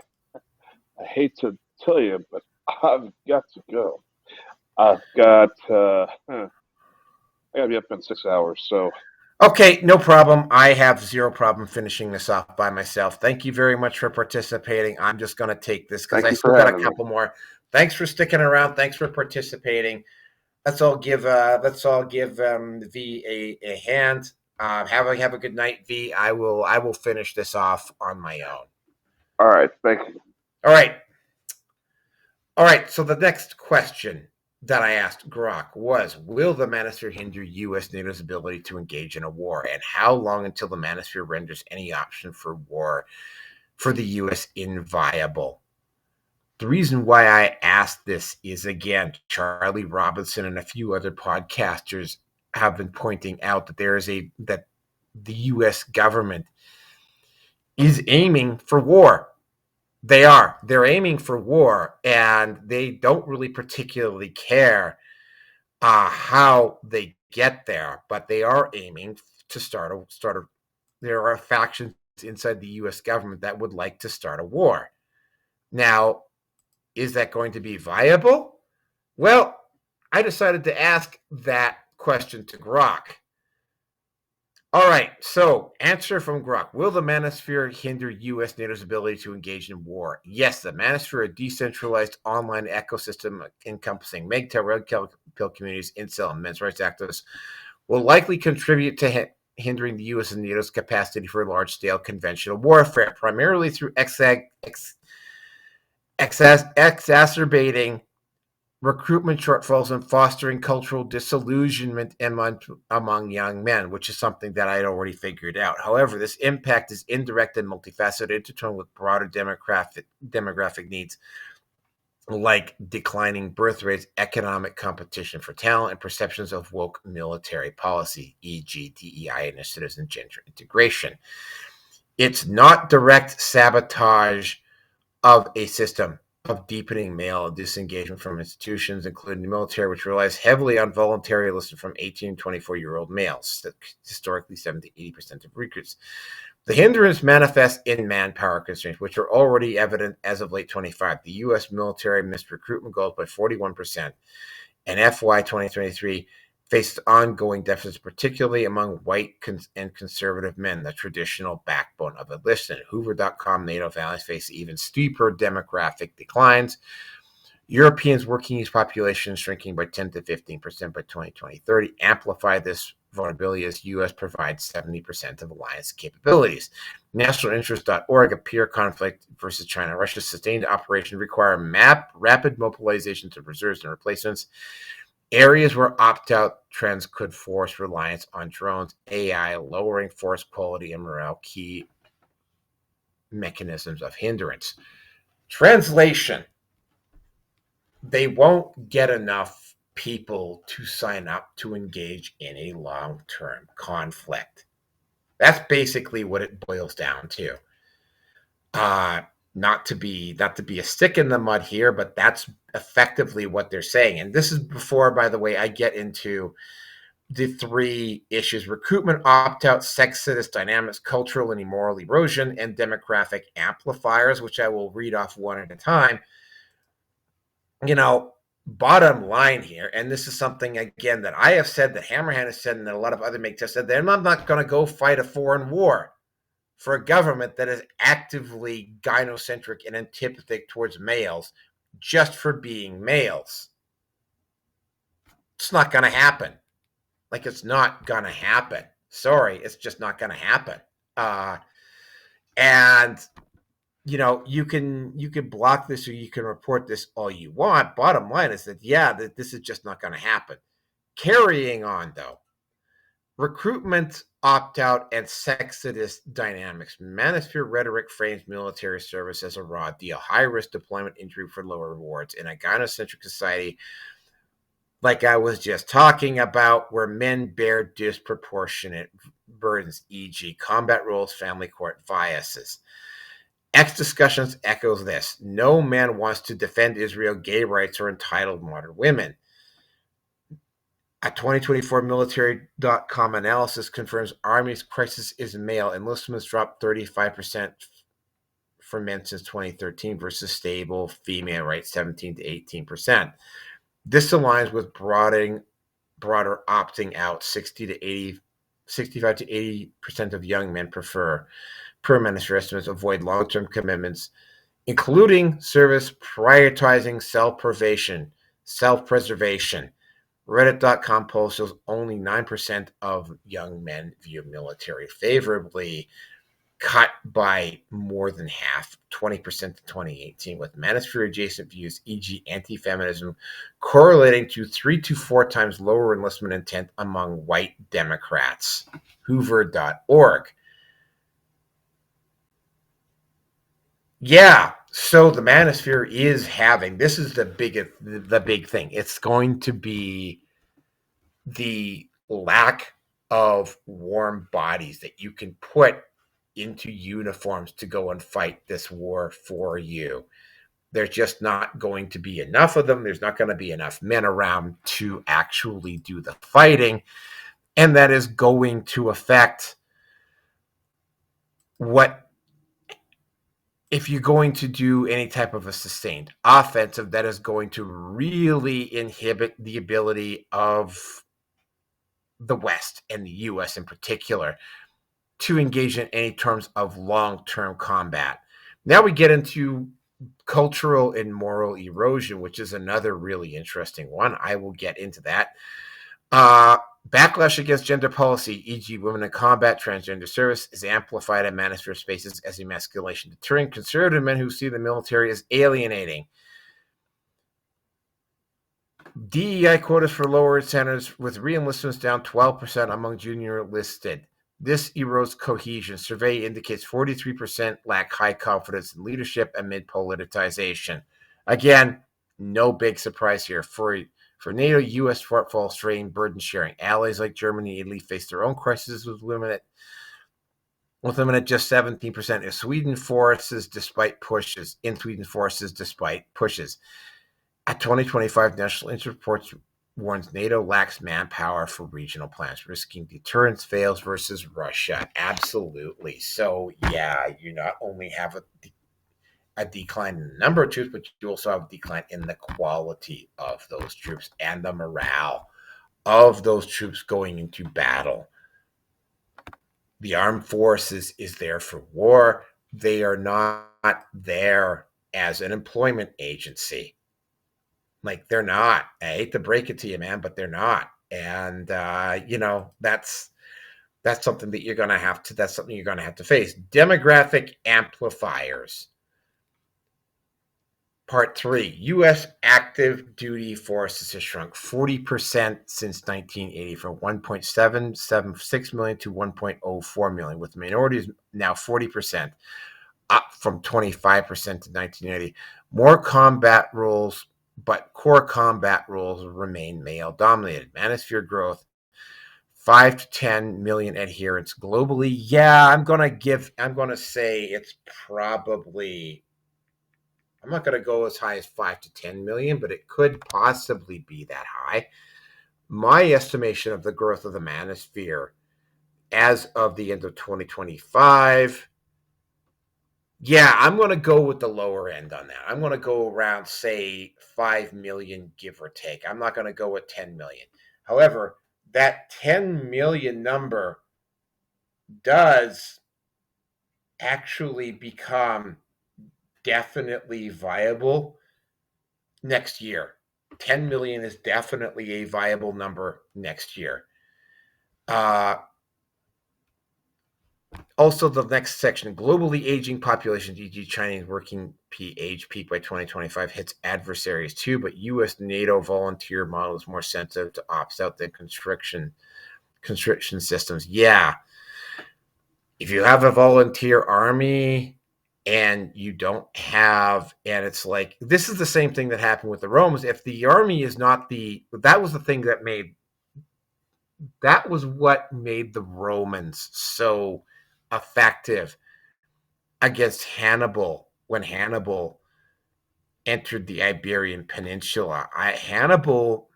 hate to tell you, but I've got to go. I gotta be up in 6 hours, so. Okay, no problem. I have zero problem finishing this off by myself. Thank you very much for participating. I'm just going to take this because I still got a couple more. Thanks for sticking around. Thanks for participating. Let's all give V a hand. Have a good night, V. I will finish this off on my own. All right, thank you. All right. So the next question that I asked Grok was, will the Manosphere hinder U.S. NATO's ability to engage in a war? And how long until the Manosphere renders any option for war for the U.S. inviable? The reason why I asked this is, again, Charlie Robinson and a few other podcasters have been pointing out that that the U.S. government is aiming for war. They're aiming for war, and they don't really particularly care how they get there, but they are aiming to start a. There are factions inside the U.S. government that would like to start a war. Now, is that going to be viable? Well, I decided to ask that question to Grok. All right, so answer from Grok. Will the Manosphere hinder U.S. NATO's ability to engage in war? Yes, the Manosphere, a decentralized online ecosystem encompassing MGTOW, Red Pill communities, incel, and men's rights activists, will likely contribute to hindering the U.S. and NATO's capacity for large-scale conventional warfare, primarily through exacerbating recruitment shortfalls and fostering cultural disillusionment among young men, which is something that I'd already figured out. However, this impact is indirect and multifaceted, intertwined with broader demographic needs like declining birth rates, economic competition for talent, and perceptions of woke military policy, e.g., DEI initiatives and gender integration. It's not direct sabotage of a system of deepening male disengagement from institutions, including the military, which relies heavily on voluntary enlistment from 18 to 24-year-old males, historically 70 to 80% of recruits. The hindrance manifests in manpower constraints, which are already evident as of late 25. The U.S. military missed recruitment goals by 41%, and FY 2023 faced ongoing deficits, particularly among white and conservative men, the traditional backbone of enlistment. Hoover.com NATO families face even steeper demographic declines. Europeans' working age population shrinking by 10 to 15% by 2020-30 amplify this vulnerability as U.S. provides 70% of alliance capabilities. NationalInterest.org, a peer conflict versus China. Russia's sustained operation require rapid mobilization to reserves and replacements. Areas where opt-out trends could force reliance on drones, AI, lowering force quality and morale, key mechanisms of hindrance. Translation: they won't get enough people to sign up to engage in a long-term conflict. That's basically what it boils down to. Not to be a stick in the mud here, but that's effectively what they're saying. And this is before, by the way, I get into the three issues: recruitment, opt-out, sexist dynamics, cultural and immoral erosion, and demographic amplifiers, which I will read off one at a time. Bottom line here, and this is something, again, that I have said, that Hammerhand has said, and that a lot of other make have said, that I'm not going to go fight a foreign war for a government that is actively gynocentric and antipathic towards males just for being males. It's not going to happen. It's not going to happen. Sorry, it's just not going to happen. And you can block this or you can report this all you want. Bottom line is that, that this is just not going to happen. Carrying on, though. Recruitment, opt-out, and sexist dynamics. Manosphere rhetoric frames military service as a raw deal. High-risk deployment injury for lower rewards. In a gynocentric society, like I was just talking about, where men bear disproportionate burdens, e.g., combat roles, family court biases. X Discussions echoes this. No man wants to defend Israel, gay rights, or entitled modern women. A 2024 military.com analysis confirms Army's crisis is male. Enlistments dropped 35% for men since 2013 versus stable female rates 17 to 18%. This aligns with broader opting out. 65 to 80% of young men prefer, per Manosphere estimates, avoid long-term commitments, including service, prioritizing self-preservation. Reddit.com poll shows only 9% of young men view military favorably, cut by more than half, 20% to 2018, with Manosphere-adjacent views, e.g. anti-feminism, correlating to 3 to 4 times lower enlistment intent among white Democrats. Hoover.org. Yeah, so the Manosphere is having, this is the big thing. It's going to be the lack of warm bodies that you can put into uniforms to go and fight this war for you. There's just not going to be enough of them. There's not going to be enough men around to actually do the fighting. And that is going to affect if you're going to do any type of a sustained offensive, that is going to really inhibit the ability of the West and the U.S. in particular to engage in any terms of long-term combat. Now we get into cultural and moral erosion, which is another really interesting one. I will get into that. Backlash against gender policy, e.g., women in combat, transgender service, is amplified in Manosphere spaces as emasculation, deterring conservative men who see the military as alienating. DEI quotas for lower centers, with reenlistments down 12% among junior enlisted. This erodes cohesion. Survey indicates 43% lack high confidence in leadership amid politicization. Again, no big surprise here. For NATO, U.S. shortfall strain burden sharing. Allies like Germany and Italy face their own crises with women at just 17% in Sweden forces despite pushes. A 2025 National Institute reports warns NATO lacks manpower for regional plans, risking deterrence fails versus Russia. Absolutely. So, yeah, you not only have a decline in the number of troops, but you also have a decline in the quality of those troops and the morale of those troops going into battle. The armed forces is there for war. They are not there as an employment agency. Like, they're not. I hate to break it to you, man, but they're not. And that's something that you're going to have to face. Demographic amplifiers. Part 3, U.S. active duty forces has shrunk 40% since 1980, from 1.776 million to 1.04 million, with minorities now 40%, up from 25% to 1980. More combat roles, but core combat roles remain male-dominated. Manosphere growth, 5 to 10 million adherents globally. Yeah, I'm going to say it's probably... I'm not going to go as high as 5 to 10 million, but it could possibly be that high. My estimation of the growth of the Manosphere as of the end of 2025, yeah, I'm going to go with the lower end on that. I'm going to go around, say, 5 million, give or take. I'm not going to go with 10 million. However, that 10 million number does actually become definitely viable next year. 10 million is definitely a viable number next year. Also, the next section, globally aging population, e.g. Chinese working age peak by 2025 hits adversaries too, but U.S. NATO volunteer model is more sensitive to opt out than conscription systems. Yeah. If you have a volunteer army and you don't have, and it's like, this is the same thing that happened with the Romans. If the army is not that was the thing that was what made the Romans so effective against Hannibal when Hannibal entered the Iberian Peninsula. Hannibal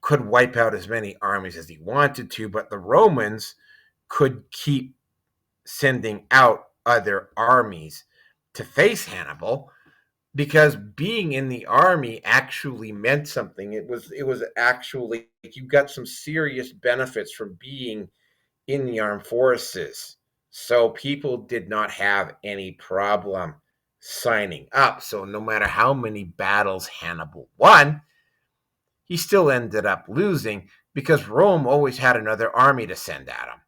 could wipe out as many armies as he wanted to, but the Romans could keep sending out other armies to face Hannibal, because being in the army actually meant something. It was actually, you got some serious benefits from being in the armed forces. So people did not have any problem signing up. So no matter how many battles Hannibal won, he still ended up losing because Rome always had another army to send at him.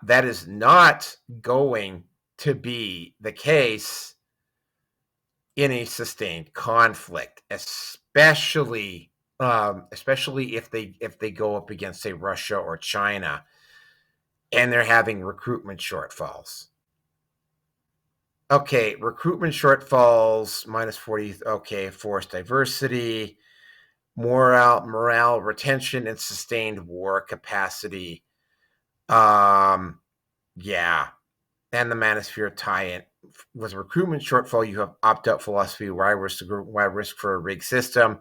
That is not going to be the case in a sustained conflict, especially if they go up against, say, Russia or China, and they're having recruitment shortfalls. Okay, recruitment shortfalls, minus 40. Okay, forced diversity, morale, retention, and sustained war capacity. Yeah. And the Manosphere tie-in. With recruitment shortfall, you have opt-out philosophy, why risk for a rigged system.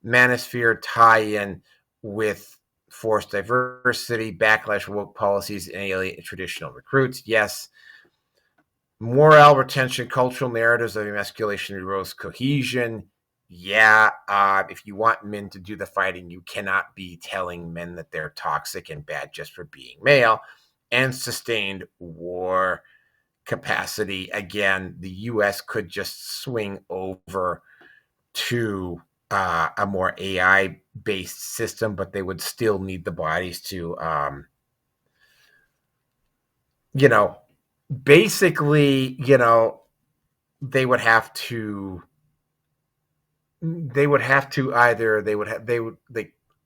Manosphere tie-in with forced diversity, backlash, woke policies, and alienate traditional recruits. Yes. Morale, retention, cultural narratives of emasculation erodes cohesion. if you want men to do the fighting, you cannot be telling men that they're toxic and bad just for being male. And sustained war capacity, again, the U.S. could just swing over to a more AI-based system, but they would still need the bodies to, basically, they would have to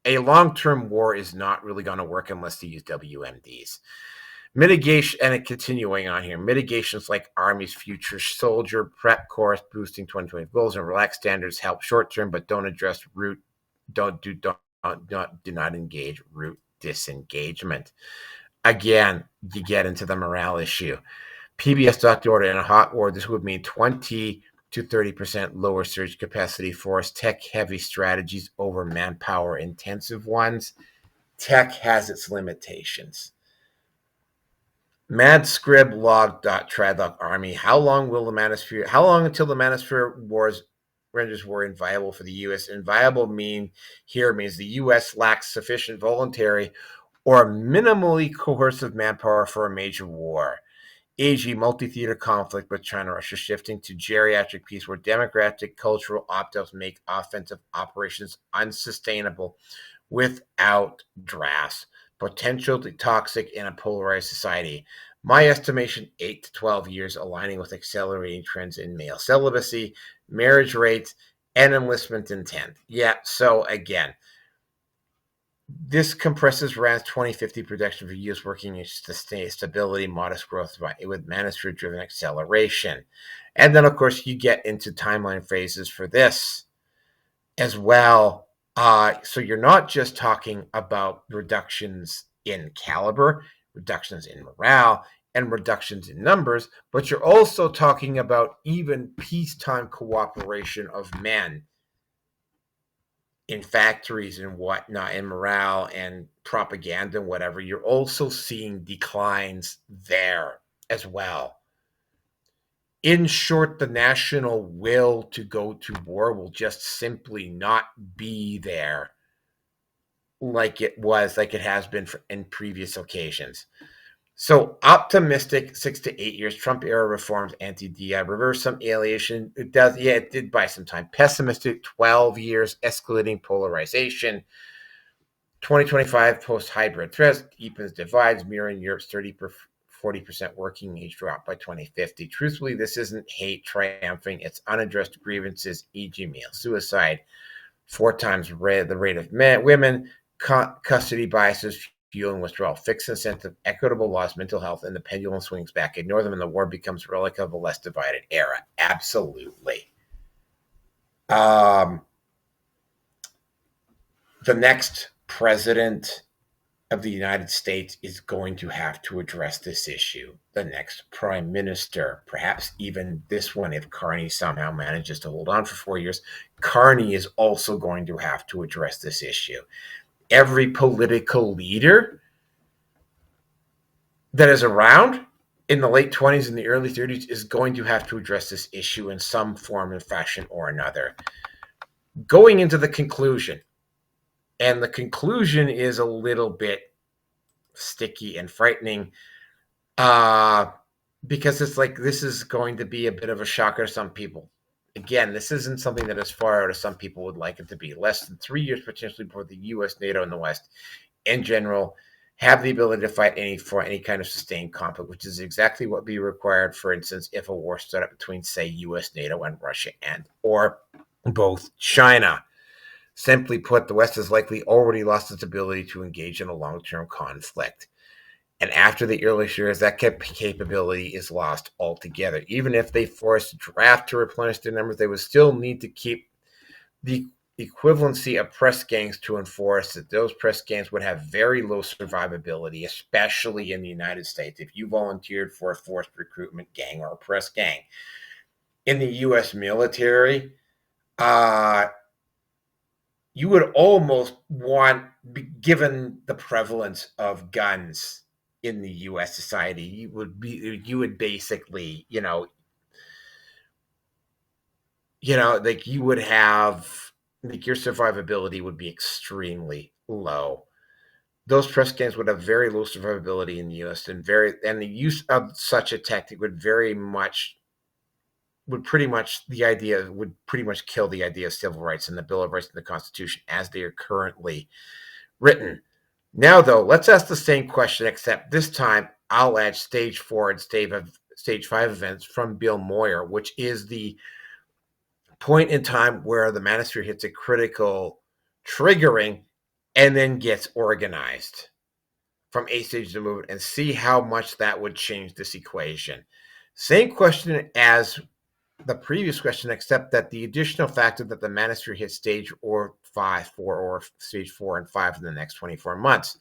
a long-term war is not really going to work unless they use WMDs. Mitigation, and continuing on here, mitigations like Army's future soldier prep course, boosting 2020 goals, and relaxed standards help short term, but don't address do not engage root disengagement. Again, you get into the morale issue. PBS doctor order in a hot war, this would mean 20 to 30% lower surge capacity force, tech-heavy strategies over manpower-intensive ones. Tech has its limitations. Madscriblog.tradlock Army. How long until the Manosphere wars renders war inviable for the U.S.? Inviable means the U.S. lacks sufficient voluntary or minimally coercive manpower for a major war. AG multi-theater conflict with China-Russia shifting to geriatric peace, where democratic cultural opt-outs make offensive operations unsustainable without drafts, potentially toxic in a polarized society. My estimation, 8 to 12 years, aligning with accelerating trends in male celibacy, marriage rates, and enlistment intent. Yeah, so again, this compresses RAND's 2050 projection for U.S. working in stability, modest growth with Manosphere-driven acceleration. And then, of course, you get into timeline phases for this as well. So you're not just talking about reductions in caliber, reductions in morale, and reductions in numbers, but you're also talking about even peacetime cooperation of men in factories and whatnot, and morale and propaganda and whatever. You're also seeing declines there as well. In short, the national will to go to war will just simply not be there like it has been in previous occasions. So optimistic 6 to 8 years, Trump era reforms, anti-DI, reverse some alienation. It did buy some time. Pessimistic 12 years, escalating polarization. 2025 post-hybrid threats deepens divides, mirroring Europe's 40% working age drop by 2050. Truthfully, this isn't hate triumphing. It's unaddressed grievances, e.g. male suicide, 4 times the rate of women, custody biases, fueling withdrawal, fixed incentive, equitable laws, mental health, and the pendulum swings back. Ignore them and the war becomes a relic of a less divided era. Absolutely. The next president of the United States is going to have to address this issue. The next prime minister, perhaps even this one, if Carney somehow manages to hold on for 4 years, Carney is also going to have to address this issue. Every political leader that is around in the late 20s and the early 30s is going to have to address this issue in some form and fashion or another. Going into the conclusion, and the conclusion is a little bit sticky and frightening, because it's like this is going to be a bit of a shocker to some people. Again, this isn't something that as far out as some people would like it to be. Less than 3 years potentially before the U.S., NATO, and the West in general have the ability to fight for any kind of sustained conflict, which is exactly what would be required, for instance, if a war stood up between, say, U.S., NATO, and Russia, or both China. Simply put, the West has likely already lost its ability to engage in a long-term conflict. And after the early years, that capability is lost altogether. Even if they forced draft to replenish their numbers, they would still need to keep the equivalency of press gangs to enforce that. Those press gangs would have very low survivability, especially in the United States. If you volunteered for a forced recruitment gang or a press gang in the U.S. military, you would almost want, given the prevalence of guns in the U.S. society, you would basically, like you would have, like your survivability would be extremely low. Those press games would have very low survivability in the U.S. and the use of such a tactic would pretty much kill the idea of civil rights and the Bill of Rights and the Constitution as they are currently written. Now, though, let's ask the same question, except this time I'll add stage 4 and stage 5 events from Bill Moyer, which is the point in time where the Manosphere hits a critical triggering and then gets organized from 8 stages of movement, and see how much that would change this equation. Same question as the previous question, except that the additional factor that the Manosphere hits stage 4 or stage 4 and 5 in the next 24 months.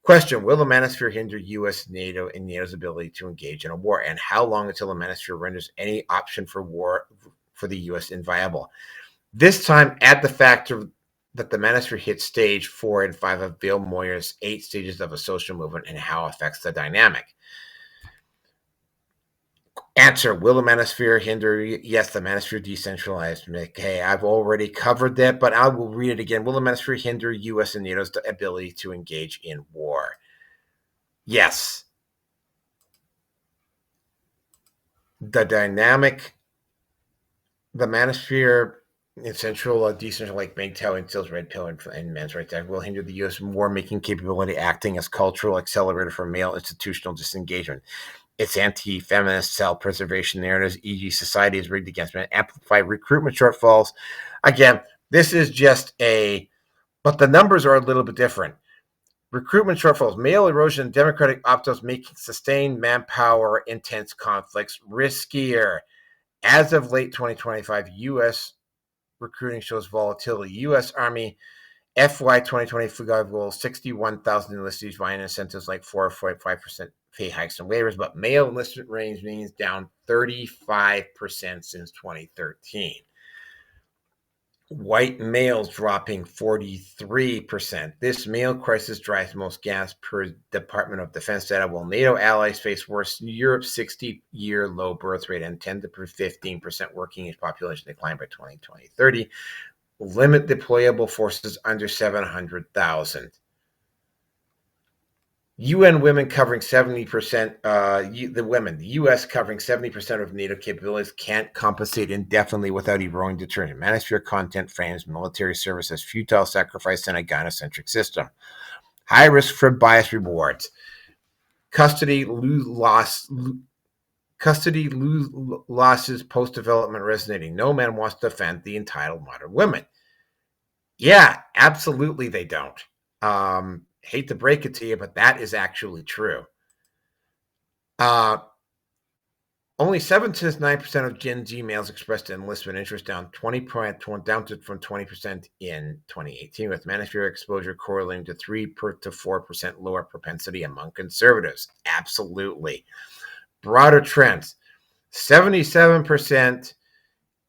Question: will the Manosphere hinder U.S., NATO, and NATO's ability to engage in a war? And how long until the Manosphere renders any option for war for the U.S. inviable? This time, add the factor that the Manosphere hits stage 4 and 5 of Bill Moyer's 8 stages of a social movement and how it affects the dynamic. Answer: will the Manosphere hinder? Yes, the Manosphere decentralized. Okay, I've already covered that, but I will read it again. Will the Manosphere hinder U.S. and NATO's ability to engage in war? Yes. The Manosphere in central, decentral like MGTOW instills red pill and men's rights act will hinder the U.S. war-making capability, acting as cultural accelerator for male institutional disengagement. Its anti-feminist self-preservation narratives, e.g. society is rigged against men, amplify recruitment shortfalls. Again, this is just but the numbers are a little bit different. Recruitment shortfalls, male erosion, and democratic opt-outs making sustained manpower intense conflicts riskier. As of late 2025, U.S. recruiting shows volatility. U.S. Army FY 2025 goal 61,000 enlistees via incentives like 4.5% pay hikes and waivers, but male enlistment range means down 35% since 2013. White males dropping 43%. This male crisis drives most gas per Department of Defense data, while NATO allies face worse. Europe's 60-year low birth rate and 10 to 15% working age population decline by 2030. Limit deployable forces under 700,000. UN women covering 70%, the U.S. covering 70% of NATO capabilities can't compensate indefinitely without eroding deterrent. Manosphere content frames military service as futile sacrifice in a gynocentric system. High risk for bias rewards. Custody losses post-development resonating. No man wants to defend the entitled modern women. Yeah, absolutely they don't. Hate to break it to you, but that is actually true. Only 7 to 9% of Gen Z males expressed enlistment interest, down from 20% in 2018, with Manosphere exposure correlating to 3 to 4% lower propensity among conservatives. Absolutely. Broader trends: 77%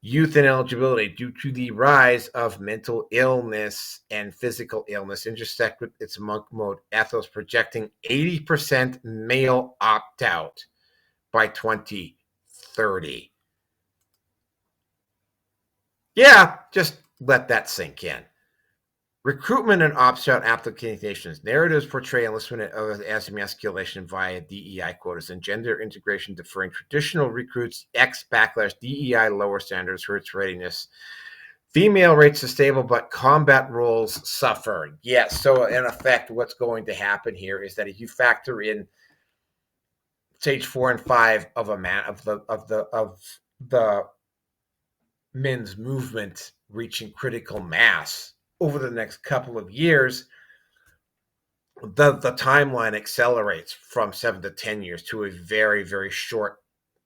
youth ineligibility due to the rise of mental illness and physical illness intersect with its monk mode ethos, projecting 80% male opt-out by 2030. Yeah, just let that sink in. Recruitment and opt-out applications. Narratives portray enlistment as emasculation via DEI quotas and gender integration, deferring traditional recruits, backlash, DEI lower standards, hurts readiness. Female rates are stable, but combat roles suffer. Yes, so in effect, what's going to happen here is that if you factor in stage 4 and 5 of the men's movement reaching critical mass over the next couple of years, the timeline accelerates from 7 to 10 years to a very, very short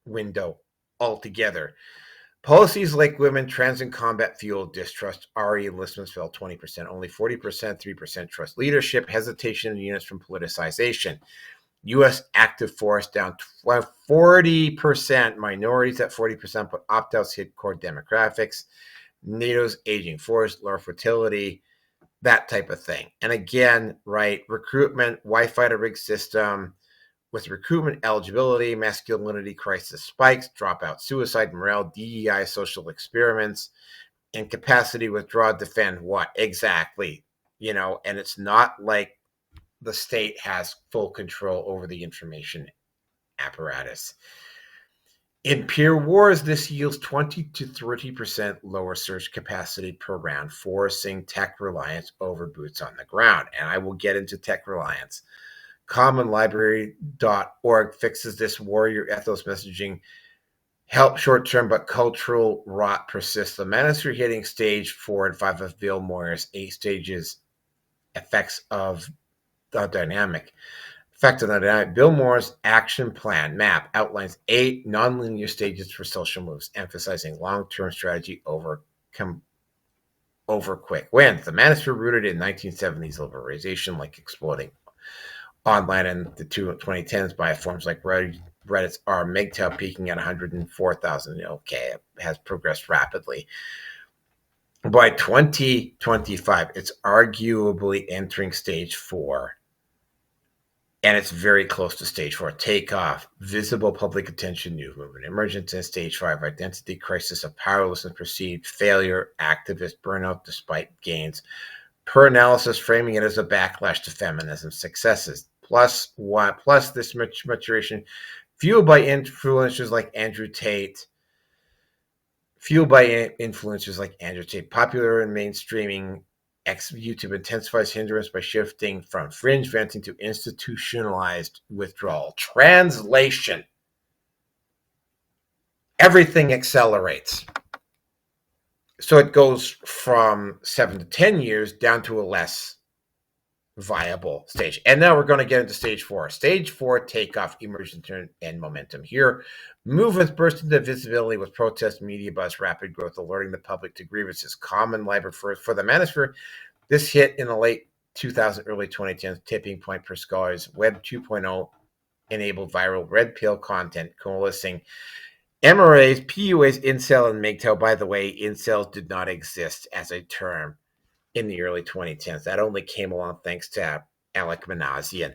window altogether. Policies like women, trans, and combat fuel distrust. RE enlistments fell 20%, only 40%, 3% trust leadership, hesitation in units from politicization. U.S. active force down 40%, minorities at 40%, but opt-outs hit core demographics. NATO's aging force, lower fertility, that type of thing. And again, right, recruitment, Wi-Fi to rig system, with recruitment, eligibility, masculinity crisis spikes, dropout, suicide, morale, DEI, social experiments, and capacity to withdraw, defend what? Exactly. And it's not like the state has full control over the information apparatus. In peer wars, this yields 20 to 30% lower search capacity per round, forcing tech reliance over boots on the ground. And I will get into tech reliance. Commonlibrary.org fixes this warrior ethos messaging. Help short-term, but cultural rot persists. The Manosphere hitting stage 4 and 5 of Bill Moyer's 8 stages effects of the dynamic. Effect on the dynamic. Bill Moore's action plan map outlines 8 nonlinear stages for social moves, emphasizing long-term strategy over quick wins. The Manosphere rooted in 1970s liberalization, like exploding online in the 2010s by forms like Reddit's are MGTOW peaking at 104,000. Okay, it has progressed rapidly. By 2025, it's arguably entering stage 4. And it's very close to stage 4. Takeoff, visible public attention, new movement, emergence in stage 5, identity crisis of powerlessness, perceived failure, activist burnout despite gains. Per analysis, framing it as a backlash to feminism successes. Plus this maturation, fueled by influencers like Andrew Tate, popular in mainstreaming. YouTube intensifies hindrance by shifting from fringe venting to institutionalized withdrawal. Translation. Everything accelerates. So it goes from 7 to 10 years down to a less viable stage. And now we're going to get into stage 4. Stage 4, takeoff, emergence, and momentum. Here, movements burst into visibility with protest, media buzz, rapid growth, alerting the public to grievances. Common library for the Manosphere. This hit in the late 2000s, early 2010s, tipping point for scholars. Web 2.0 enabled viral red pill content coalescing. MRAs, PUAs, incel, and MGTOW. By the way, incels did not exist as a term in the early 2010s. That only came along thanks to Alec Manoasphere.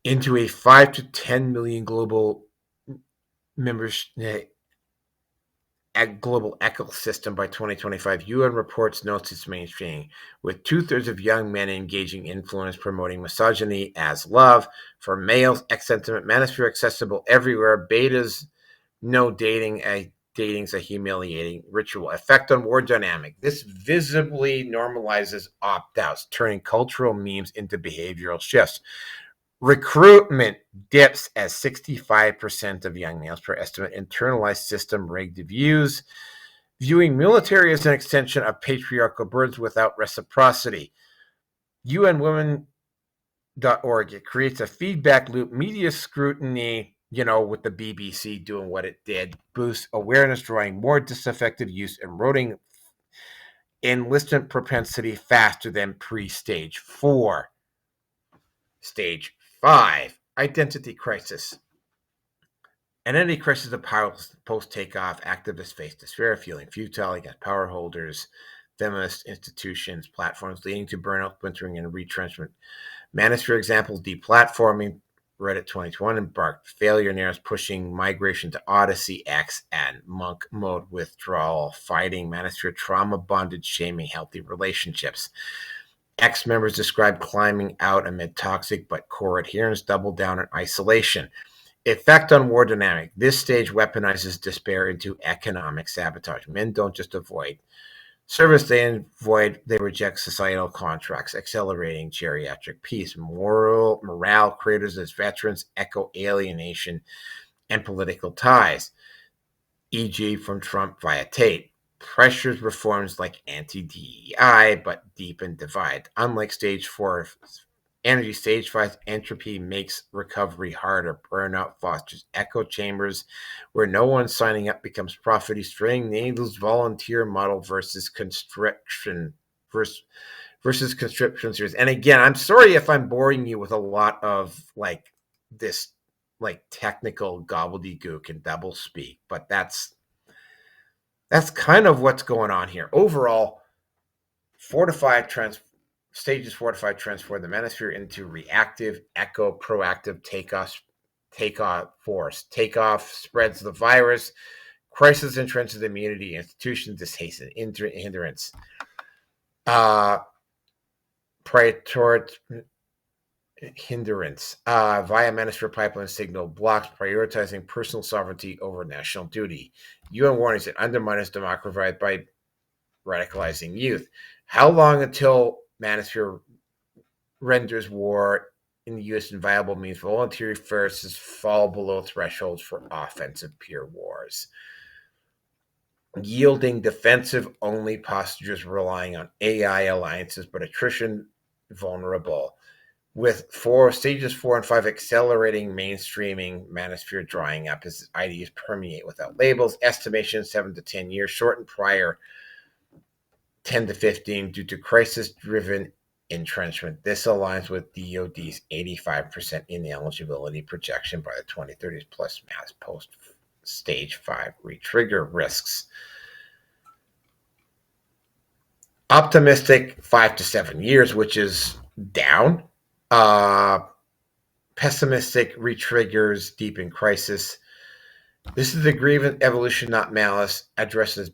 Into a 5 to 10 million global members global ecosystem by 2025. UN reports notes its mainstream, with 2/3 of young men engaging influence promoting misogyny as love. For males, X sentiment, Manosphere accessible everywhere. Betas, no dating. Dating's a humiliating ritual. Effect on war dynamic. This visibly normalizes opt-outs, turning cultural memes into behavioral shifts. Recruitment dips as 65% of young males per estimate internalize system-rigged views, viewing military as an extension of patriarchal burdens without reciprocity. UNWomen.org, it creates a feedback loop, media scrutiny, with the BBC doing what it did, boosts awareness, drawing more disaffected use, eroding enlistment propensity faster than pre-stage 4. Stage 5, identity crisis. Identity crisis of power post-takeoff, activists face despair, feeling futile against power holders, feminist institutions, platforms leading to burnout, splintering, and retrenchment. Manosphere examples, deplatforming, Reddit 2021 embarked failure narratives pushing migration to Odyssey X and monk mode withdrawal, fighting Manosphere trauma bonded, shaming healthy relationships. X members describe climbing out amid toxic but core adherence, double down on isolation. Effect on war dynamic. This stage weaponizes despair into economic sabotage. Men don't just avoid service, they reject societal contracts, accelerating geriatric peace. Morale creators as veterans echo alienation and political ties, e.g. from Trump via Tate. Pressures reforms like anti-DEI, but deepen divide. Unlike stage 4 energy, stage 5 entropy makes recovery harder. Burnout fosters echo chambers where no one signing up becomes profit, straying needles volunteer model versus conscription series. And again, I'm sorry if I'm boring you with a lot of this technical gobbledygook and double speak, but that's kind of what's going on here. Overall, 4 to 5 Stages 4 to 5 transform the Manosphere into reactive, echo, proactive takeoff force. Takeoff spreads the virus. Crisis entrenches immunity. Institutions dishasten. Hindrance. Hindrance via Manosphere pipeline signal blocks prioritizing personal sovereignty over national duty. UN warnings that undermines democracy by radicalizing youth. How long until Manosphere renders war in the U.S. inviable means voluntary forces fall below thresholds for offensive peer wars? Yielding defensive-only postures relying on AI alliances, but attrition vulnerable. With stages 4 and 5 accelerating mainstreaming, Manosphere drying up as ideas permeate without labels. Estimation 7 to 10 years, shortened prior 10 to 15 due to crisis-driven entrenchment. This aligns with DoD's 85% ineligibility projection by the 2030s plus mass post stage 5 retrigger risks. Optimistic 5 to 7 years, which is down. Pessimistic retriggers deep in crisis. This is the grievant evolution, not malice. Addresses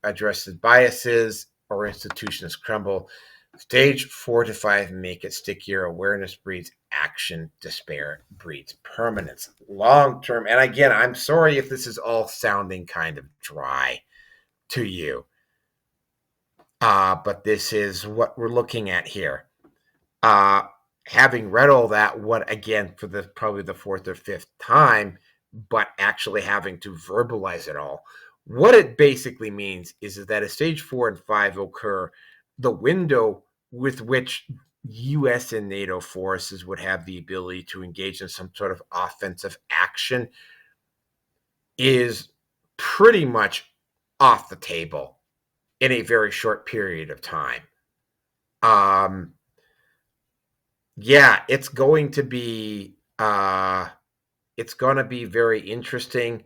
addresses biases or institutions crumble. Stage 4 to 5 make it stickier. Awareness breeds action. Despair breeds permanence. Long term, and again, I'm sorry if this is all sounding kind of dry to you, but this is what we're looking at here. Having read all that, what again for probably the fourth or fifth time, but actually having to verbalize it all. What it basically means is that as stage 4 and 5 occur, the window with which U.S. and NATO forces would have the ability to engage in some sort of offensive action is pretty much off the table in a very short period of time. Yeah, it's going to be very interesting.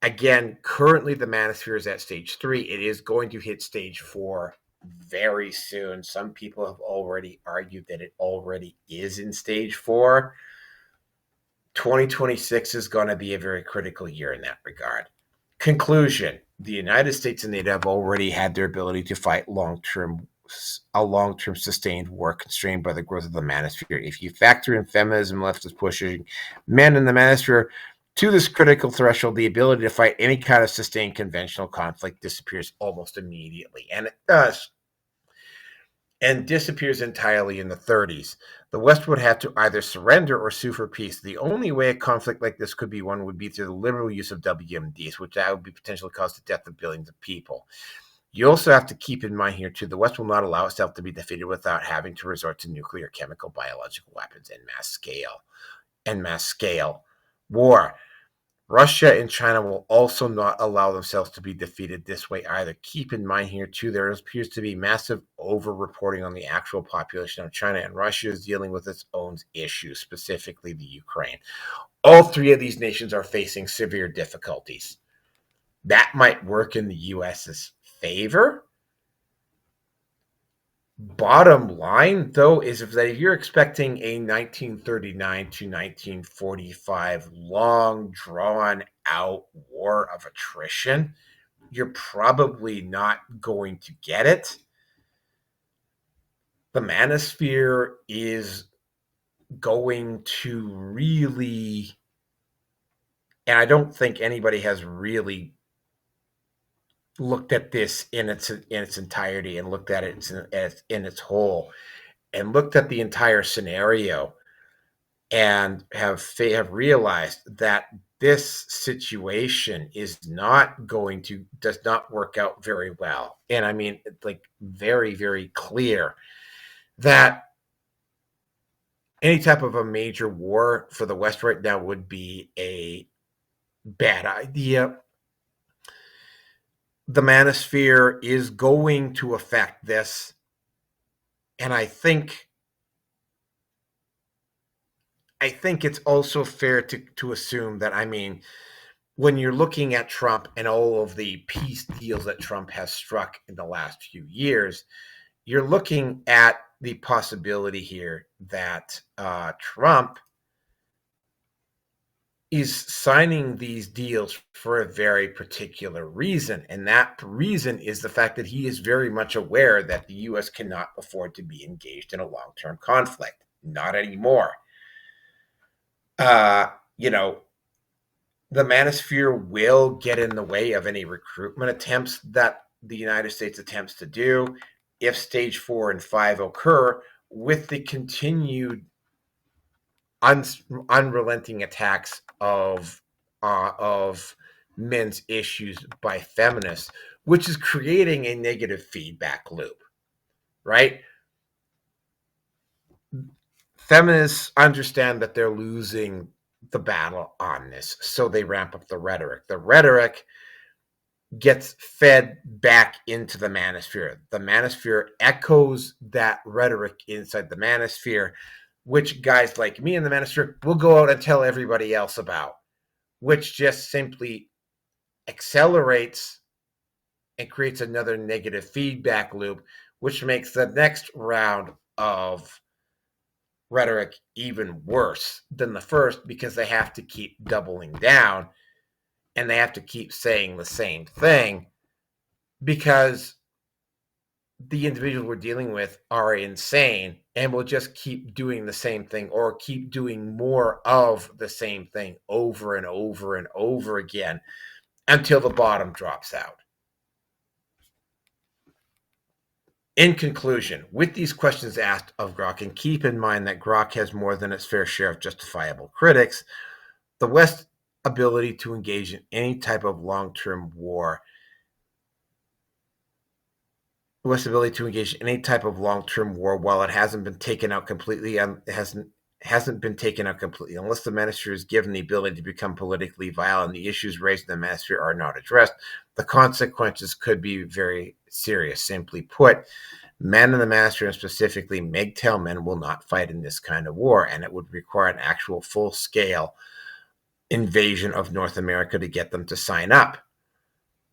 Again, currently the Manosphere is at stage 3. It is going to hit stage 4 very soon. Some people have already argued that it already is in stage 4. 2026 is going to be a very critical year in that regard. Conclusion: the United States and NATO have already had their ability to fight long-term sustained war constrained by the growth of the Manosphere. If you factor in feminism, leftist pushing men in the Manosphere to this critical threshold, the ability to fight any kind of sustained conventional conflict disappears almost immediately. And it does. And disappears entirely in the 30s. The West would have to either surrender or sue for peace. The only way a conflict like this could be won would be through the liberal use of WMDs, which that would be potentially cause the death of billions of people. You also have to keep in mind here, too, the West will not allow itself to be defeated without having to resort to nuclear, chemical, biological weapons and mass scale war. Russia and China will also not allow themselves to be defeated this way either. Keep in mind here, too, there appears to be massive over-reporting on the actual population of China, and Russia is dealing with its own issues, specifically the Ukraine. All three of these nations are facing severe difficulties. That might work in the U.S.'s favor. Bottom line, though, is that if you're expecting a 1939 to 1945 long, drawn-out war of attrition, you're probably not going to get it. The Manosphere is going to really, and I don't think anybody has really looked at this in its entirety and looked at it in its whole and looked at the entire scenario and have realized that this situation does not work out very well. And I mean, like, very, very clear that any type of a major war for the West right now would be a bad idea. The Manosphere is going to affect this. And I think it's also fair to assume that, I mean, when you're looking at Trump and all of the peace deals that Trump has struck in the last few years, you're looking at the possibility here that Trump is signing these deals for a very particular reason. And that reason is the fact that he is very much aware that the U.S. cannot afford to be engaged in a long-term conflict. Not anymore. You know, the Manosphere will get in the way of any recruitment attempts that the United States attempts to do if stage 4 and 5 occur, with the continued unrelenting attacks of men's issues by feminists, which is creating a negative feedback loop, right? Feminists understand that they're losing the battle on this, so they ramp up the rhetoric. The rhetoric gets fed back into the Manosphere. The Manosphere echoes that rhetoric inside the Manosphere, which guys like me in the Manosphere will go out and tell everybody else about, which just simply accelerates and creates another negative feedback loop, which makes the next round of rhetoric even worse than the first, because they have to keep doubling down and they have to keep saying the same thing, because the individuals we're dealing with are insane and will just keep doing the same thing, or keep doing more of the same thing over and over and over again until the bottom drops out. In conclusion, with these questions asked of Grok, and keep in mind that Grok has more than its fair share of justifiable critics, the West's ability to engage in any type of long-term war while it hasn't been taken out completely, hasn't been taken out completely, unless the Manosphere is given the ability to become politically violent and the issues raised in the Manosphere are not addressed, the consequences could be very serious. Simply put, men in the Manosphere, and specifically MGTOW men, will not fight in this kind of war, and it would require an actual full-scale invasion of North America to get them to sign up.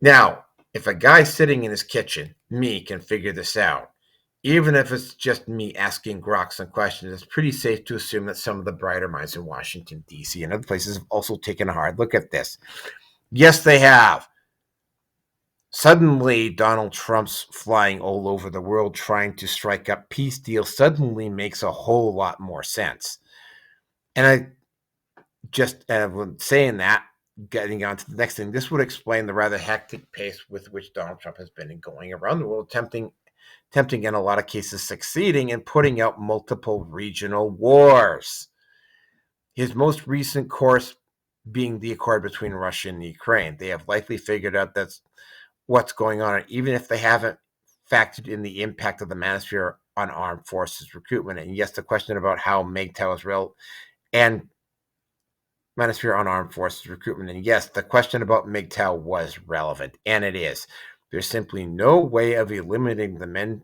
Now, if a guy sitting in his kitchen, me, can figure this out, even if it's just me asking Grok some questions, it's pretty safe to assume that some of the brighter minds in Washington, D.C. and other places have also taken a hard look at this. Yes, they have. Suddenly, Donald Trump's flying all over the world trying to strike up peace deals suddenly makes a whole lot more sense. And I just, saying that, getting on to the next thing, this would explain the rather hectic pace with which Donald Trump has been going around the world, attempting in a lot of cases succeeding in putting out multiple regional wars. His most recent course being the accord between Russia and Ukraine. They have likely figured out that's what's going on, even if they haven't factored in the impact of the Manosphere on armed forces recruitment. And yes, the question about how MGTOW is real and Manosphere on armed forces recruitment. And yes, the question about MGTOW was relevant, and it is. There's simply no way of eliminating the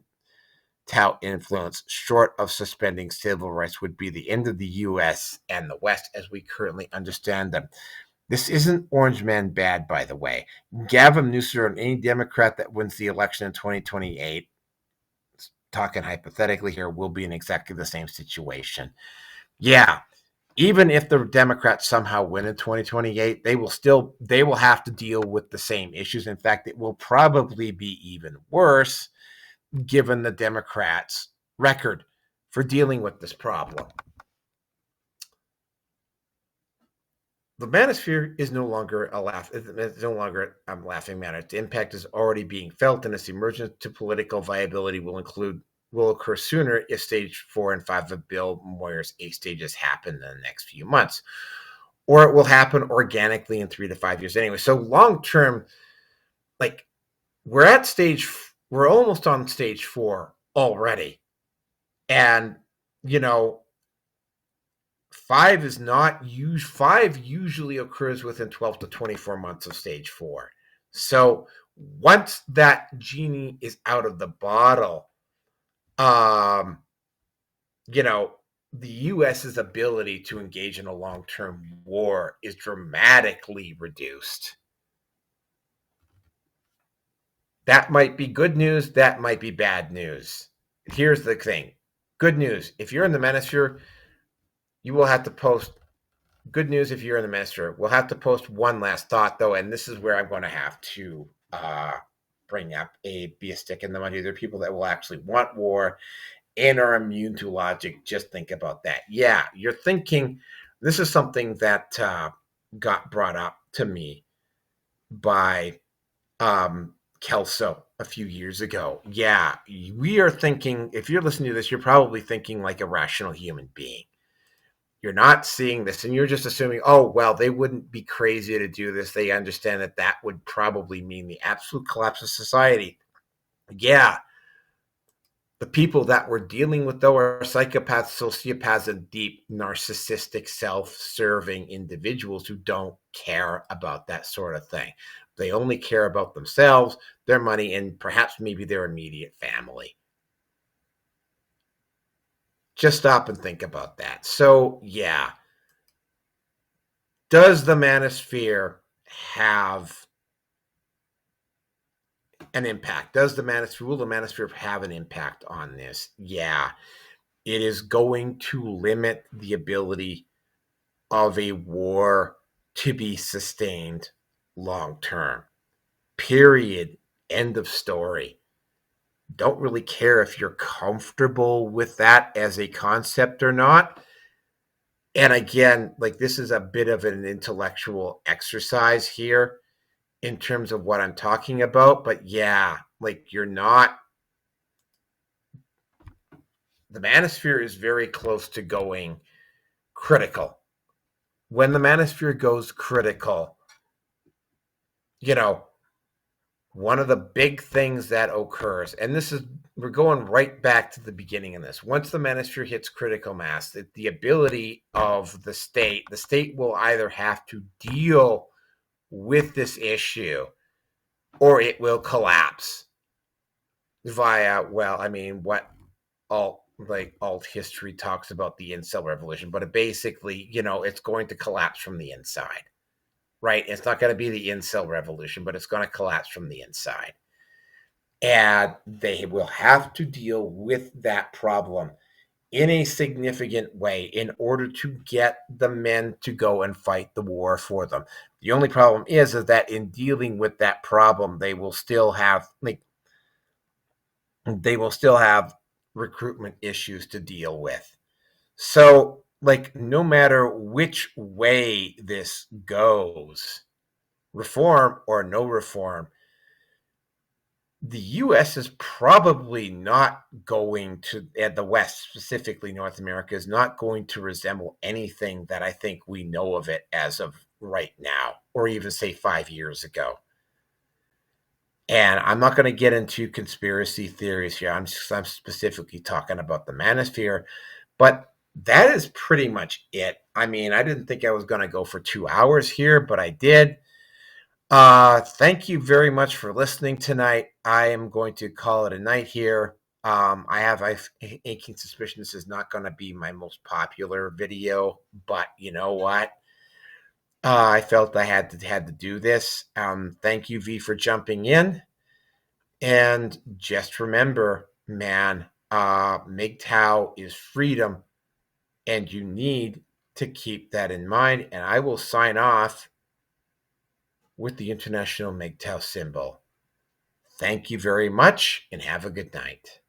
MGTOW influence short of suspending civil rights would be the end of the U.S. and the West as we currently understand them. This isn't Orange Man bad, by the way. Gavin Newsom and any Democrat that wins the election in 2028, talking hypothetically here, will be in exactly the same situation. Yeah, even if the Democrats somehow win in 2028, they will have to deal with the same issues. In fact, it will probably be even worse given the Democrats' record for dealing with this problem. The Manosphere is no longer a laughing matter. Its impact is already being felt, and its emergence to political viability will occur sooner if stage 4 and 5 of Bill Moyer's 8 stages happen in the next few months. Or it will happen organically in 3 to 5 years anyway. So long term, like, we're almost on stage 4 already. And, 5 usually occurs within 12 to 24 months of stage 4. So once that genie is out of the bottle, the U.S.'s ability to engage in a long-term war is dramatically reduced. That might be good news. That might be bad news. here's the thing. Good news. If you're in the Manosphere, you will have to post. Good news if you're in the Manosphere. We'll have to post one last thought, though, and this is where I'm going to have to bring up be a stick in the mud. There are people that will actually want war and are immune to logic. Just think about that. Yeah, you're thinking. This is something that got brought up to me by Kelso a few years ago. Yeah, we are thinking, if you're listening to this, you're probably thinking like a rational human being. You're not seeing this and you're just assuming, oh, well, they wouldn't be crazy to do this. They understand that that would probably mean the absolute collapse of society. Yeah, the people that we're dealing with, though, are psychopaths, sociopaths, and deep narcissistic, self-serving individuals who don't care about that sort of thing. They only care about themselves, their money, and perhaps maybe their immediate family. Just stop and think about that. So, yeah. Does the Manosphere have an impact? Will the Manosphere have an impact on this? Yeah. It is going to limit the ability of a war to be sustained long term. Period. End of story. Don't really care if you're comfortable with that as a concept or not. And again, like, this is a bit of an intellectual exercise here in terms of what I'm talking about. But yeah, like, you're not. The Manosphere is very close to going critical. When the Manosphere goes critical, you know, one of the big things that occurs, and this is, we're going right back to the beginning of this. Once the Manosphere hits critical mass, the ability of the state will either have to deal with this issue or it will collapse via, well, I mean, what alt history talks about the incel revolution, but it basically, it's going to collapse from the inside, right? It's not going to be the incel revolution, but it's going to collapse from the inside. And they will have to deal with that problem in a significant way in order to get the men to go and fight the war for them. The only problem is that in dealing with that problem, they will still have recruitment issues to deal with. So, no matter which way this goes, reform or no reform, the U.S. is probably not going to, and the West, specifically North America, is not going to resemble anything that I think we know of it as of right now, or even say 5 years ago. And I'm not going to get into conspiracy theories here. I'm specifically talking about the Manosphere, but that is pretty much it. I mean, I didn't think I was going to go for 2 hours here, but I did. Thank you very much for listening tonight. I am going to call it a night here. I have aching suspicion this is not going to be my most popular video, but you know what? I felt I had to do this. Thank you, V, for jumping in. And just remember, man, MGTOW is freedom, and you need to keep that in mind. And I will sign off with the International MGTOW symbol. Thank you very much, and have a good night.